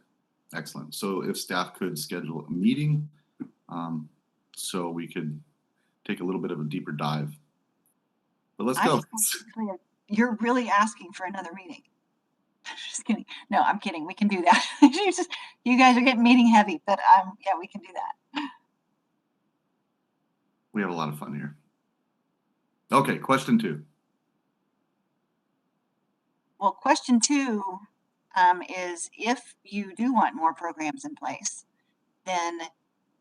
excellent. So if staff could schedule a meeting, so we could take a little bit of a deeper dive. But let's go. You're really asking for another meeting. Just kidding. No, I'm kidding. We can do that. You guys are getting meeting heavy, but yeah, we can do that. We have a lot of fun here. Okay, question 2. Well, question 2 is, if you do want more programs in place, then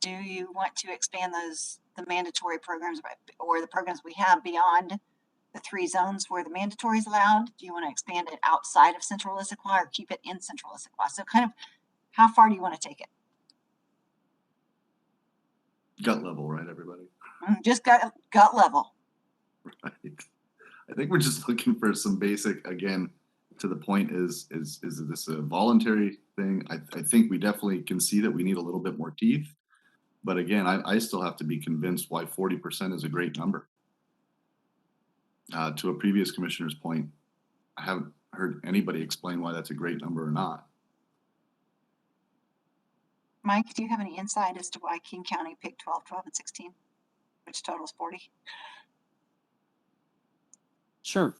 do you want to expand the mandatory programs or the programs we have beyond the 3 zones where the mandatory is allowed? Do you want to expand it outside of Central Issaquah or keep it in Central Issaquah? So kind of how far do you want to take it? Gut level, right, everybody? Just gut level. Right. I think we're just looking for some basic, again, to the point is this a voluntary thing? I think we definitely can see that we need a little bit more teeth. But again, I still have to be convinced why 40% is a great number. To a previous commissioner's point, I haven't heard anybody explain why that's a great number or not. Mike, do you have any insight as to why King County picked 12, 12, and 16, which totals 40? Sure.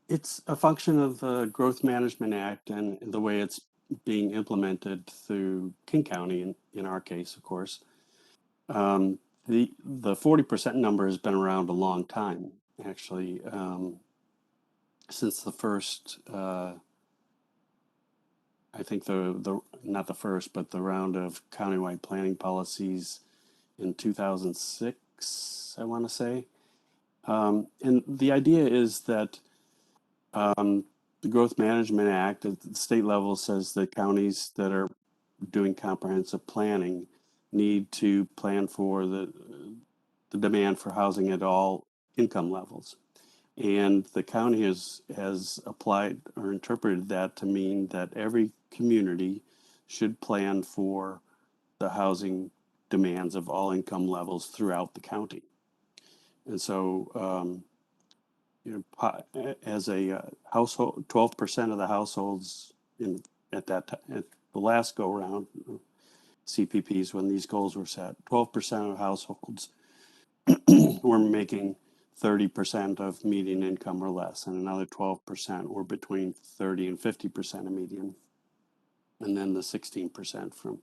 It's a function of the Growth Management Act and the way it's being implemented through King County, in our case, of course. The 40% number has been around a long time, actually, since the first, I think not the first, but the round of countywide planning policies in 2006, I want to say. And the idea is that the Growth Management Act at the state level says that counties that are doing comprehensive planning need to plan for the demand for housing at all income levels. And the county has applied or interpreted that to mean that every community should plan for the housing demands of all income levels throughout the county. And so, as a household, 12% of the households at the last go round CPPs, when these goals were set, 12% of households were making 30% of median income or less, and another 12% were between 30 and 50% of median, and then the 16% from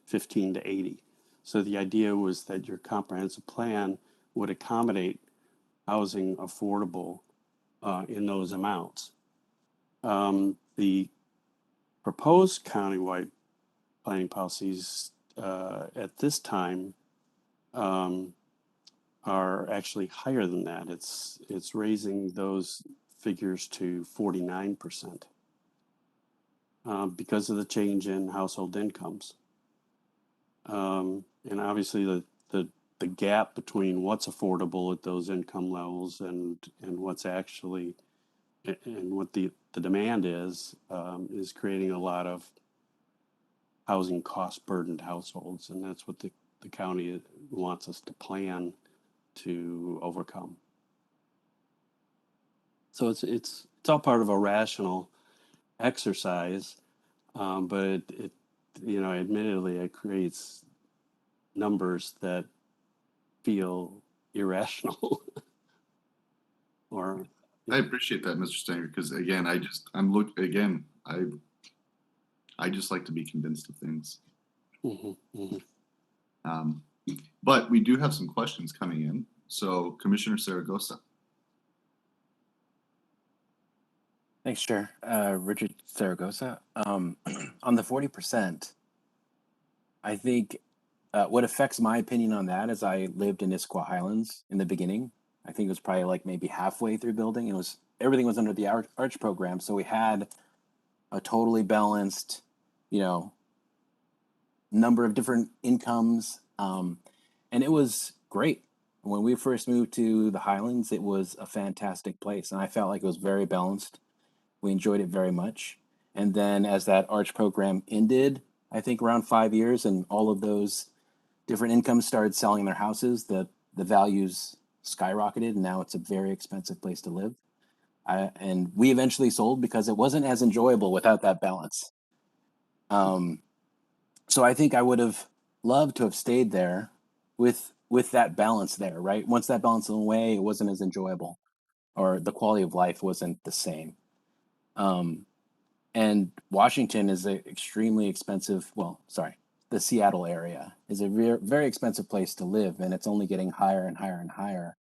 15 to 80. So the idea was that your comprehensive plan would accommodate housing affordable in those amounts. The proposed countywide planning policies at this time are actually higher than that. It's raising those figures to 49% because of the change in household incomes. And obviously the gap between what's affordable at those income levels and what's actually and what the demand is creating a lot of housing cost burdened households, and that's what the county wants us to plan to overcome. So it's all part of a rational exercise, but it admittedly it creates numbers that feel irrational. Or I appreciate that, Mr. Stenger, because again, I just like to be convinced of things. But we do have some questions coming in. So Commissioner Zaragoza. Thanks, Chair. Richard Zaragoza. On the 40%, I think what affects my opinion on that is I lived in Issaquah Highlands in the beginning. I think it was probably like maybe halfway through building. Everything was under the Arch program, so we had a totally balanced, number of different incomes, and it was great. When we first moved to the Highlands, it was a fantastic place, and I felt like it was very balanced. We enjoyed it very much. And then as that Arch program ended, I think around 5 years, and all of those different incomes started selling their houses, the values skyrocketed, and now it's a very expensive place to live. And we eventually sold because it wasn't as enjoyable without that balance. So I think I would have loved to have stayed there with that balance there, right? Once that balance went away, it wasn't as enjoyable, or the quality of life wasn't the same. And Washington is an extremely expensive, the Seattle area is a very expensive place to live, and it's only getting higher and higher and higher.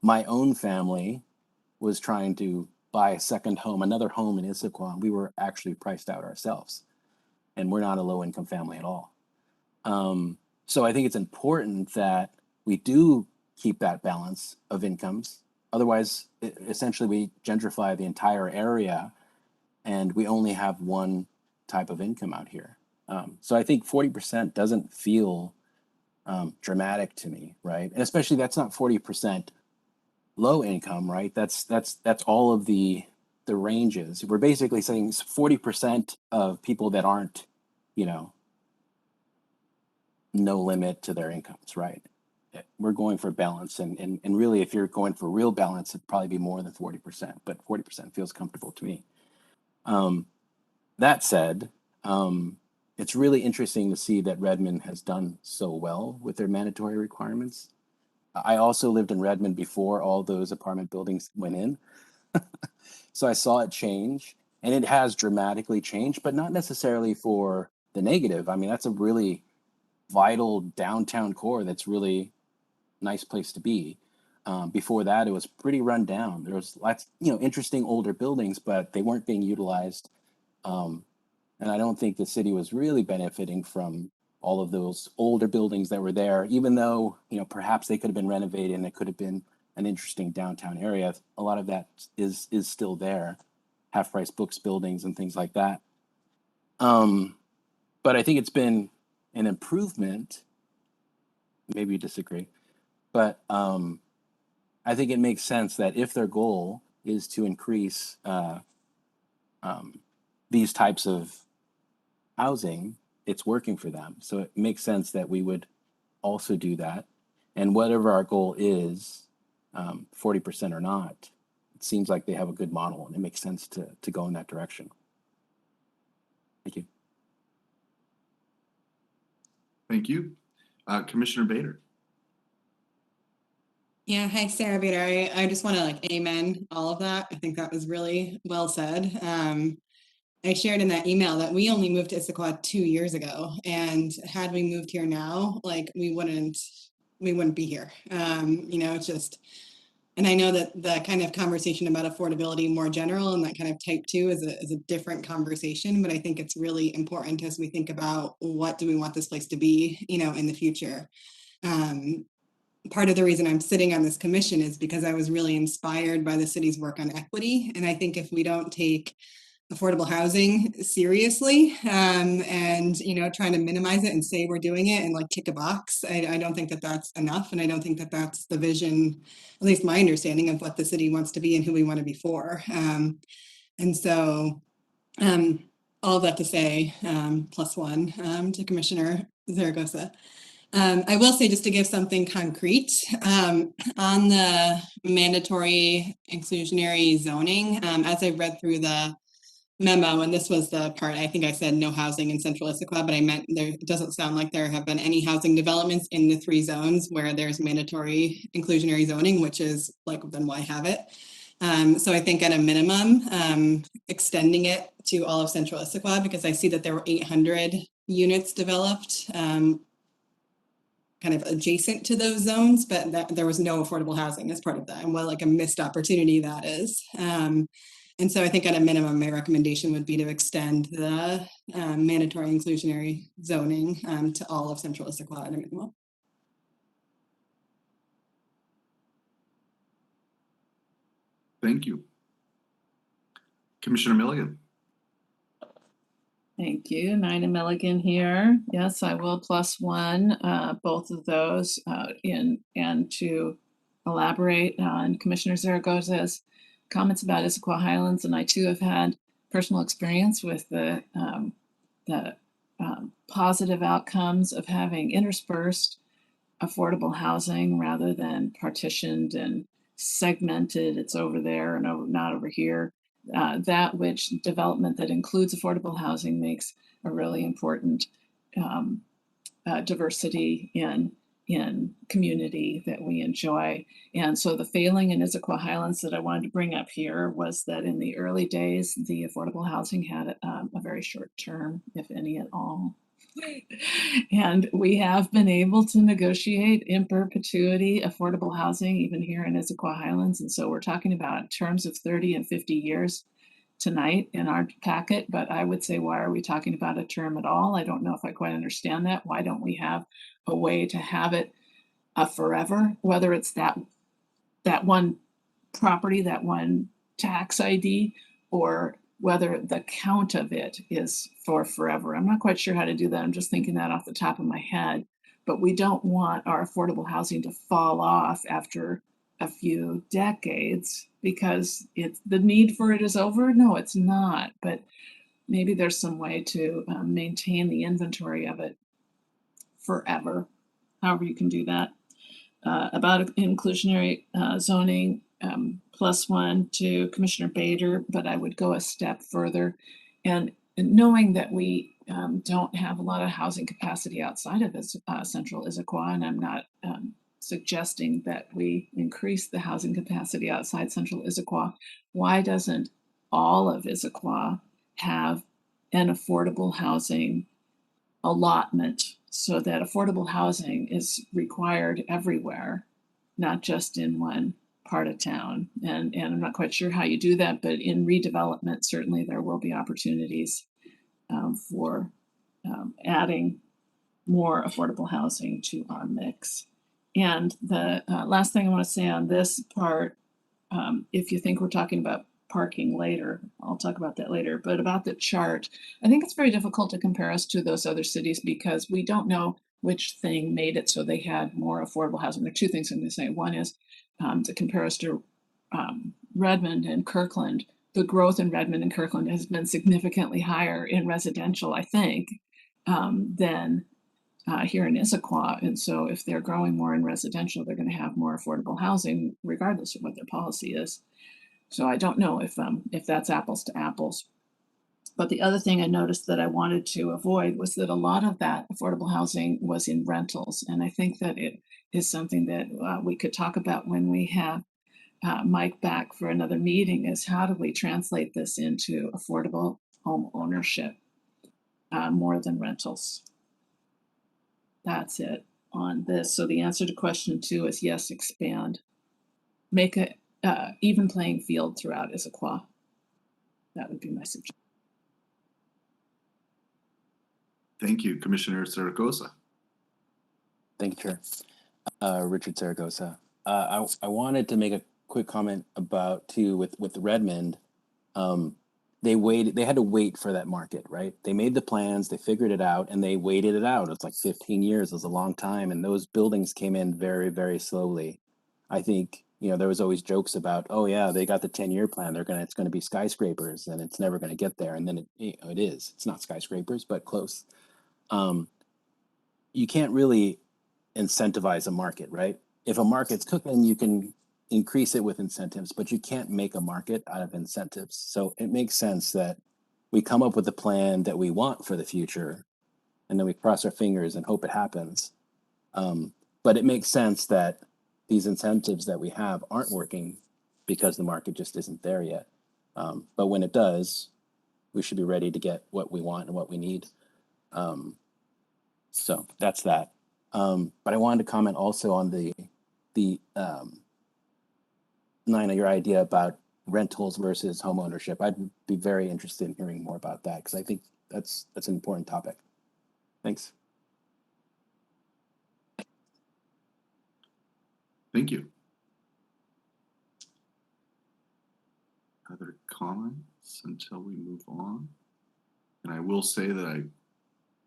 My own family was trying to buy a second home, another home in Issaquah, and we were actually priced out ourselves. And we're not a low-income family at all. So I think it's important that we do keep that balance of incomes. Otherwise, essentially, we gentrify the entire area, and we only have one type of income out here. So I think 40% doesn't feel dramatic to me, right? And especially that's not 40% low income, right? That's all of the ranges. We're basically saying 40% of people that aren't, no limit to their incomes, right? We're going for balance, and really, if you're going for real balance, it'd probably be more than 40%, but 40% feels comfortable to me. That said, it's really interesting to see that Redmond has done so well with their mandatory requirements. I also lived in Redmond before all those apartment buildings went in. So I saw it change, and it has dramatically changed, but not necessarily for the negative. I mean, that's a really vital downtown core that's really nice place to be. Before that, it was pretty run down. There was lots, interesting older buildings, but they weren't being utilized. And I don't think the city was really benefiting from all of those older buildings that were there, even though, perhaps they could have been renovated and it could have been an interesting downtown area. A lot of that is still there, Half Price Books buildings and things like that. But I think it's been an improvement. Maybe you disagree, but I think it makes sense that if their goal is to increase these types of housing, it's working for them. So it makes sense that we would also do that. And whatever our goal is, 40% or not, it seems like they have a good model, and it makes sense to go in that direction. Thank you. Thank you. Commissioner Bader. Yeah, hi, Sarah Bader. I just want to amen all of that. I think that was really well said. I shared in that email that we only moved to Issaquah 2 years ago, and had we moved here now, we wouldn't be here. It's just, and I know that the kind of conversation about affordability more general and that kind of type 2 is a different conversation, but I think it's really important as we think about what do we want this place to be, in the future. Part of the reason I'm sitting on this commission is because I was really inspired by the city's work on equity. And I think if we don't take affordable housing seriously, and trying to minimize it and say we're doing it and kick a box, I don't think that that's enough, and I don't think that that's the vision, at least my understanding of what the city wants to be and who we want to be for. And so all of that to say, +1 to Commissioner Zaragoza. I will say, just to give something concrete, on the mandatory inclusionary zoning, as I read through the memo, and this was the part, I think I said no housing in central Issaquah, but I meant there, it doesn't sound like there have been any housing developments in the 3 zones where there's mandatory inclusionary zoning, which is like, then why have it? So I think at a minimum, extending it to all of central Issaquah, because I see that there were 800 units developed kind of adjacent to those zones, but that there was no affordable housing as part of that, and what like a missed opportunity that is. And so I think at a minimum, my recommendation would be to extend the mandatory inclusionary zoning to all of central Issaquah at a minimum. Thank you. Commissioner Milligan. Thank you. Nina Milligan here. Yes, I will +1 both of those and to elaborate on Commissioner Zaragoza's comments about Issaquah Highlands, and I too have had personal experience with the positive outcomes of having interspersed affordable housing rather than partitioned and segmented. It's over there and not over here. That which development that includes affordable housing makes a really important diversity in community that we enjoy. And so the failing in Issaquah Highlands that I wanted to bring up here was that in the early days, the affordable housing had a very short term, if any at all. And we have been able to negotiate in perpetuity affordable housing, even here in Issaquah Highlands. And so we're talking about terms of 30 and 50 years tonight in our packet. But I would say, why are we talking about a term at all? I don't know if I quite understand that. Why don't we have a way to have it forever, whether it's that one property, that one tax ID, or whether the count of it is for forever. I'm not quite sure how to do that. I'm just thinking that off the top of my head. But we don't want our affordable housing to fall off after a few decades because the need for it is over. No, it's not. But maybe there's some way to maintain the inventory of it forever, however you can do that. About inclusionary zoning, +1 to Commissioner Bader, but I would go a step further. And knowing that we don't have a lot of housing capacity outside of this central Issaquah, and I'm not suggesting that we increase the housing capacity outside central Issaquah, why doesn't all of Issaquah have an affordable housing allotment so that affordable housing is required everywhere, not just in one part of town? And I'm not quite sure how you do that, but in redevelopment, certainly there will be opportunities for adding more affordable housing to our mix. And the last thing I want to say on this part, if you think we're talking about parking later, I'll talk about that later, but about the chart, I think it's very difficult to compare us to those other cities because we don't know which thing made it so they had more affordable housing. There are 2 things I'm going to say. One is to compare us to Redmond and Kirkland. The growth in Redmond and Kirkland has been significantly higher in residential, I think, than here in Issaquah. And so if they're growing more in residential, they're going to have more affordable housing, regardless of what their policy is. So I don't know if that's apples to apples. But the other thing I noticed that I wanted to avoid was that a lot of that affordable housing was in rentals. And I think that it is something that we could talk about when we have Mike back for another meeting, is how do we translate this into affordable home ownership more than rentals? That's it on this. So the answer to question 2 is yes, expand. Make a even playing field throughout Issaquah. That would be my suggestion. Thank you, Commissioner Zaragoza. Thank you, Chair. Richard Zaragoza. I wanted to make a quick comment about too with Redmond. They had to wait for that market, right? They made the plans, they figured it out, and they waited it out. It's like 15 years. It was a long time, and those buildings came in very, very slowly. I think you know, there was always jokes about, oh yeah, they got the 10-year plan. It's gonna be skyscrapers, and it's never gonna get there. And then it is. It's not skyscrapers, but close. You can't really incentivize a market, right? If a market's cooking, you can increase it with incentives, but you can't make a market out of incentives. So it makes sense that we come up with a plan that we want for the future, and then we cross our fingers and hope it happens. But it makes sense that these incentives that we have aren't working because the market just isn't there yet. But when it does, we should be ready to get what we want and what we need. So that's that. But I wanted to comment also on the Nina, your idea about rentals versus home ownership. I'd be very interested in hearing more about that, because I think that's an important topic. Thanks. Thank you. Other comments until we move on? And I will say that I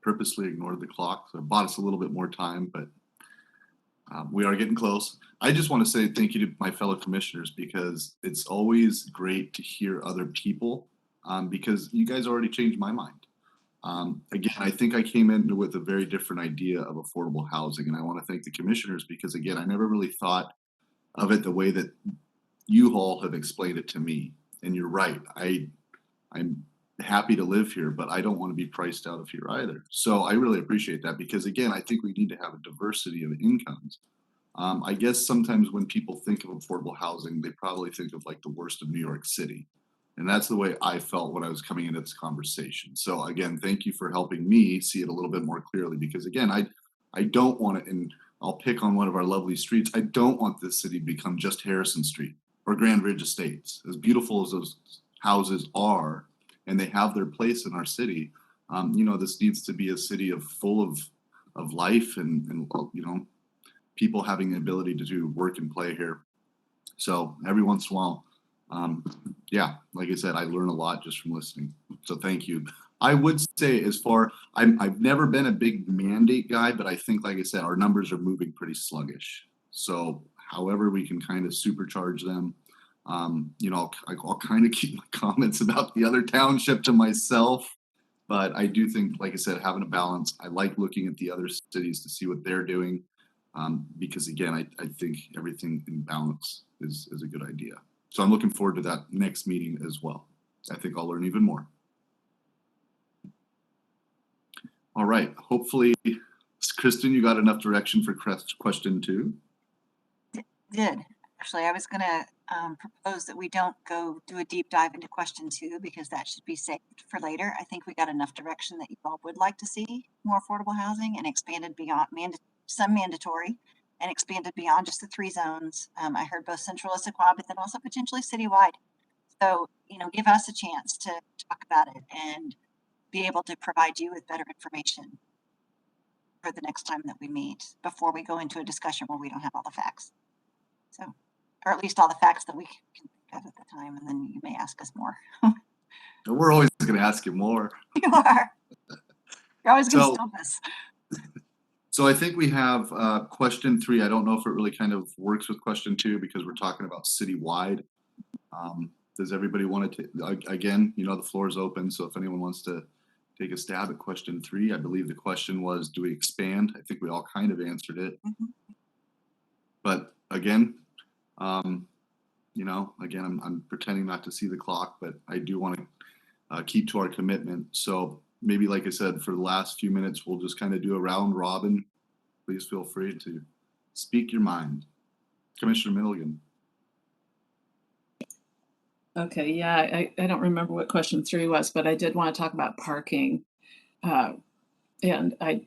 purposely ignored the clock, so it bought us a little bit more time, but we are getting close. I just want to say thank you to my fellow commissioners, because it's always great to hear other people, because you guys already changed my mind. Again, I think I came in with a very different idea of affordable housing, and I want to thank the commissioners, because again, I never really thought of it the way that you all have explained it to me. And you're right. I'm happy to live here, but I don't want to be priced out of here either. So I really appreciate that, because again, I think we need to have a diversity of incomes. I guess sometimes when people think of affordable housing, they probably think of like the worst of New York City. And that's the way I felt when I was coming into this conversation. So again, thank you for helping me see it a little bit more clearly, because again, I don't want it, and I'll pick on one of our lovely streets. I don't want this city to become just Harrison Street or Grand Ridge Estates. As beautiful as those houses are, and they have their place in our city, you know, this needs to be a city full of life and you know, people having the ability to do work and play here. So every once in a while, yeah, like I said, I learn a lot just from listening. So thank you. I would say, I've never been a big mandate guy, but I think, like I said, our numbers are moving pretty sluggish. So however we can kind of supercharge them, you know, I'll kind of keep my comments about the other township to myself. But I do think, like I said, having a balance, I like looking at the other cities to see what they're doing. Because again, I think everything in balance is a good idea. So I'm looking forward to that next meeting as well. I think I'll learn even more. All right, hopefully, Kristen, you got enough direction for question 2? Did. Actually, I was going to propose that we don't go do a deep dive into question 2, because that should be saved for later. I think we got enough direction that you all would like to see more affordable housing and expanded beyond some mandatory and expanded beyond just the 3 zones. I heard both Central Issaquah, but then also potentially citywide. So, you know, give us a chance to talk about it and be able to provide you with better information for the next time that we meet, before we go into a discussion where we don't have all the facts. So, or at least all the facts that we can think of at the time, and then you may ask us more. We're always going to ask you more. You are. You're always going to stop us. So I think we have question 3. I don't know if it really kind of works with question 2, because we're talking about citywide. Does everybody want to, again, you know, the floor is open. So if anyone wants to take a stab at question 3, I believe the question was, do we expand? I think we all kind of answered it. Mm-hmm. But again, you know, again, I'm pretending not to see the clock, but I do want to keep to our commitment. So maybe, like I said, for the last few minutes, we'll just kind of do a round robin. Please feel free to speak your mind. Commissioner Milligan. Okay, yeah, I don't remember what question 3 was, but I did want to talk about parking. And I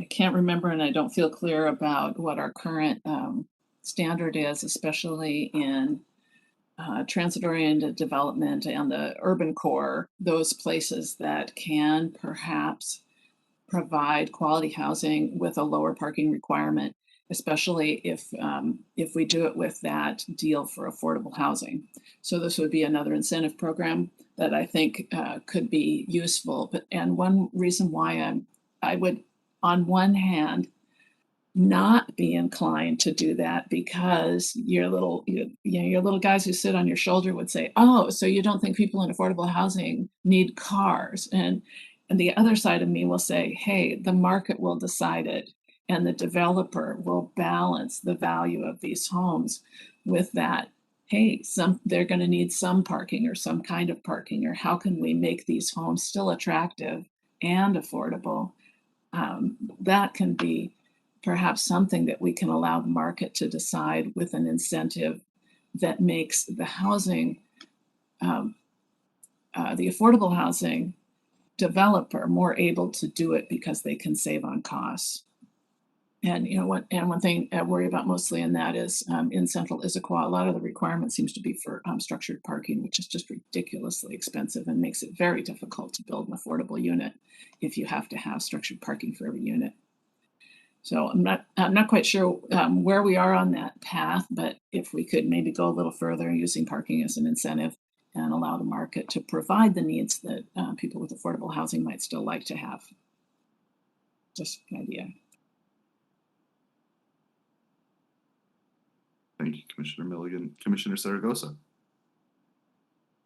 can't remember, and I don't feel clear about what our current standard is, especially in transit-oriented development and the urban core, those places that can perhaps provide quality housing with a lower parking requirement, especially if we do it with that deal for affordable housing. So this would be another incentive program that I think could be useful. And one reason why I would, on one hand, not be inclined to do that because your little, your little guys who sit on your shoulder would say, "Oh, so you don't think people in affordable housing need cars?" And the other side of me will say, "Hey, the market will decide it, and the developer will balance the value of these homes with that. Hey, they're going to need some parking or some kind of parking, or how can we make these homes still attractive and affordable?" That can be perhaps something that we can allow the market to decide with an incentive that makes the housing, the affordable housing developer more able to do it because they can save on costs. And one thing I worry about mostly in that is in central Issaquah, a lot of the requirement seems to be for structured parking, which is just ridiculously expensive and makes it very difficult to build an affordable unit if you have to have structured parking for every unit. So I'm not quite sure where we are on that path, but if we could maybe go a little further using parking as an incentive and allow the market to provide the needs that people with affordable housing might still like to have. Just an idea. Thank you, Commissioner Milligan. Commissioner Zaragoza.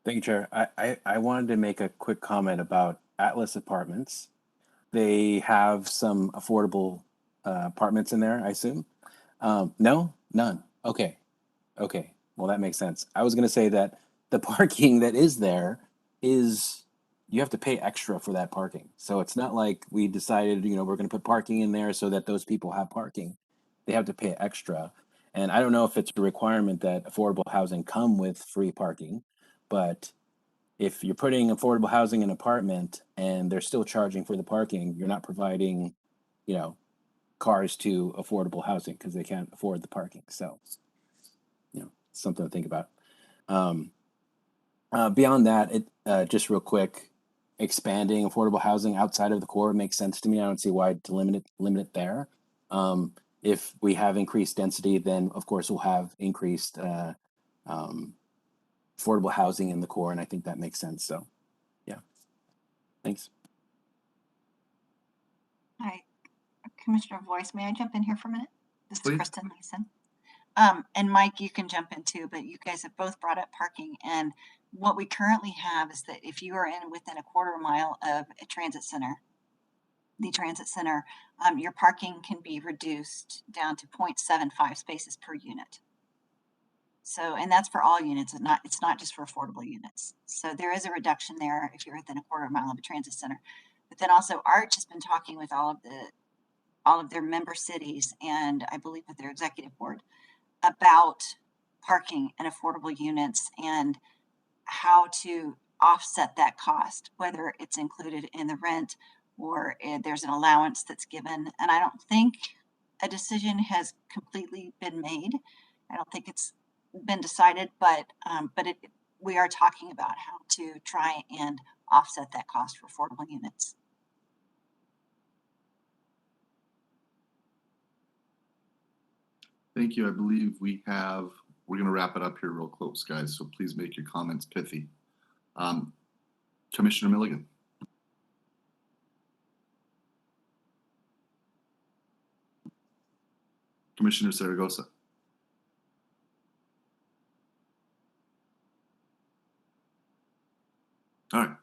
Thank you, Chair. I wanted to make a quick comment about Atlas Apartments. They have some affordable apartments in there, I assume. No, none. Okay. Well, that makes sense. I was going to say that the parking that is there is, you have to pay extra for that parking. So it's not like we decided, we're going to put parking in there so that those people have parking. They have to pay extra. And I don't know if it's a requirement that affordable housing come with free parking, but if you're putting affordable housing in an apartment and they're still charging for the parking, you're not providing, cars to affordable housing because they can't afford the parking. So, something to think about. Beyond that, just real quick, expanding affordable housing outside of the core makes sense to me. I don't see why to limit it there. If we have increased density, then of course we'll have increased affordable housing in the core, and I think that makes sense. So, yeah, thanks. Hi, Commissioner Voice, may I jump in here for a minute? This Please. is Kristen Leeson. And Mike, you can jump in too, but you guys have both brought up parking. And what we currently have is that if you are within a quarter mile of a transit center, the transit center, your parking can be reduced down to 0.75 spaces per unit. So, and that's for all units, and it's not just for affordable units. So there is a reduction there if you're within a quarter mile of a transit center. But then also Arch has been talking with all of their member cities, and I believe with their executive board, about parking and affordable units and how to offset that cost, whether it's included in the rent or there's an allowance that's given. And I don't think a decision has completely been made. I don't think it's been decided, but we are talking about how to try and offset that cost for affordable units. Thank you. I believe we're going to wrap it up here real close, guys. So please make your comments pithy. Commissioner Milligan. Commissioner Zaragoza. All right.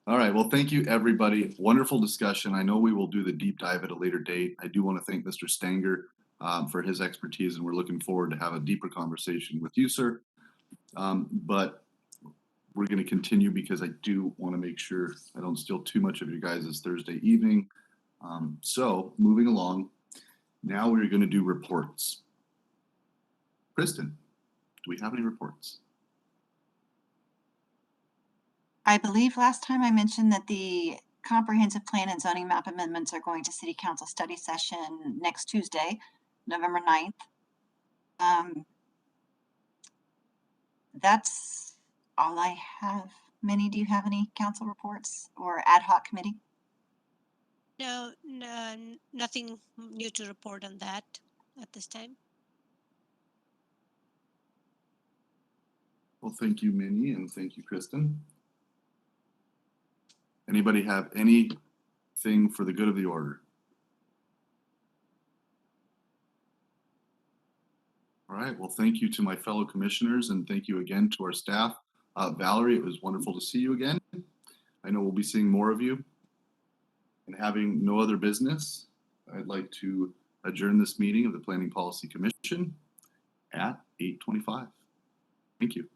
All right. Well, thank you, everybody. Wonderful discussion. I know we will do the deep dive at a later date. I do want to thank Mr. Stanger for his expertise, and we're looking forward to have a deeper conversation with you, sir. But we're going to continue because I do want to make sure I don't steal too much of you guys' Thursday evening. So moving along, now we're going to do reports. Kristen, do we have any reports? I believe last time I mentioned that the comprehensive plan and zoning map amendments are going to city council study session next Tuesday, November 9th. That's all I have. Minnie, do you have any council reports or ad hoc committee? No, nothing new to report on that at this time. Well, thank you, Minnie, and thank you, Kristen. Anybody have anything for the good of the order? All right. Well, thank you to my fellow commissioners and thank you again to our staff. Valerie, it was wonderful to see you again. I know we'll be seeing more of you. And having no other business, I'd like to adjourn this meeting of the Planning Policy Commission at 8:25. Thank you.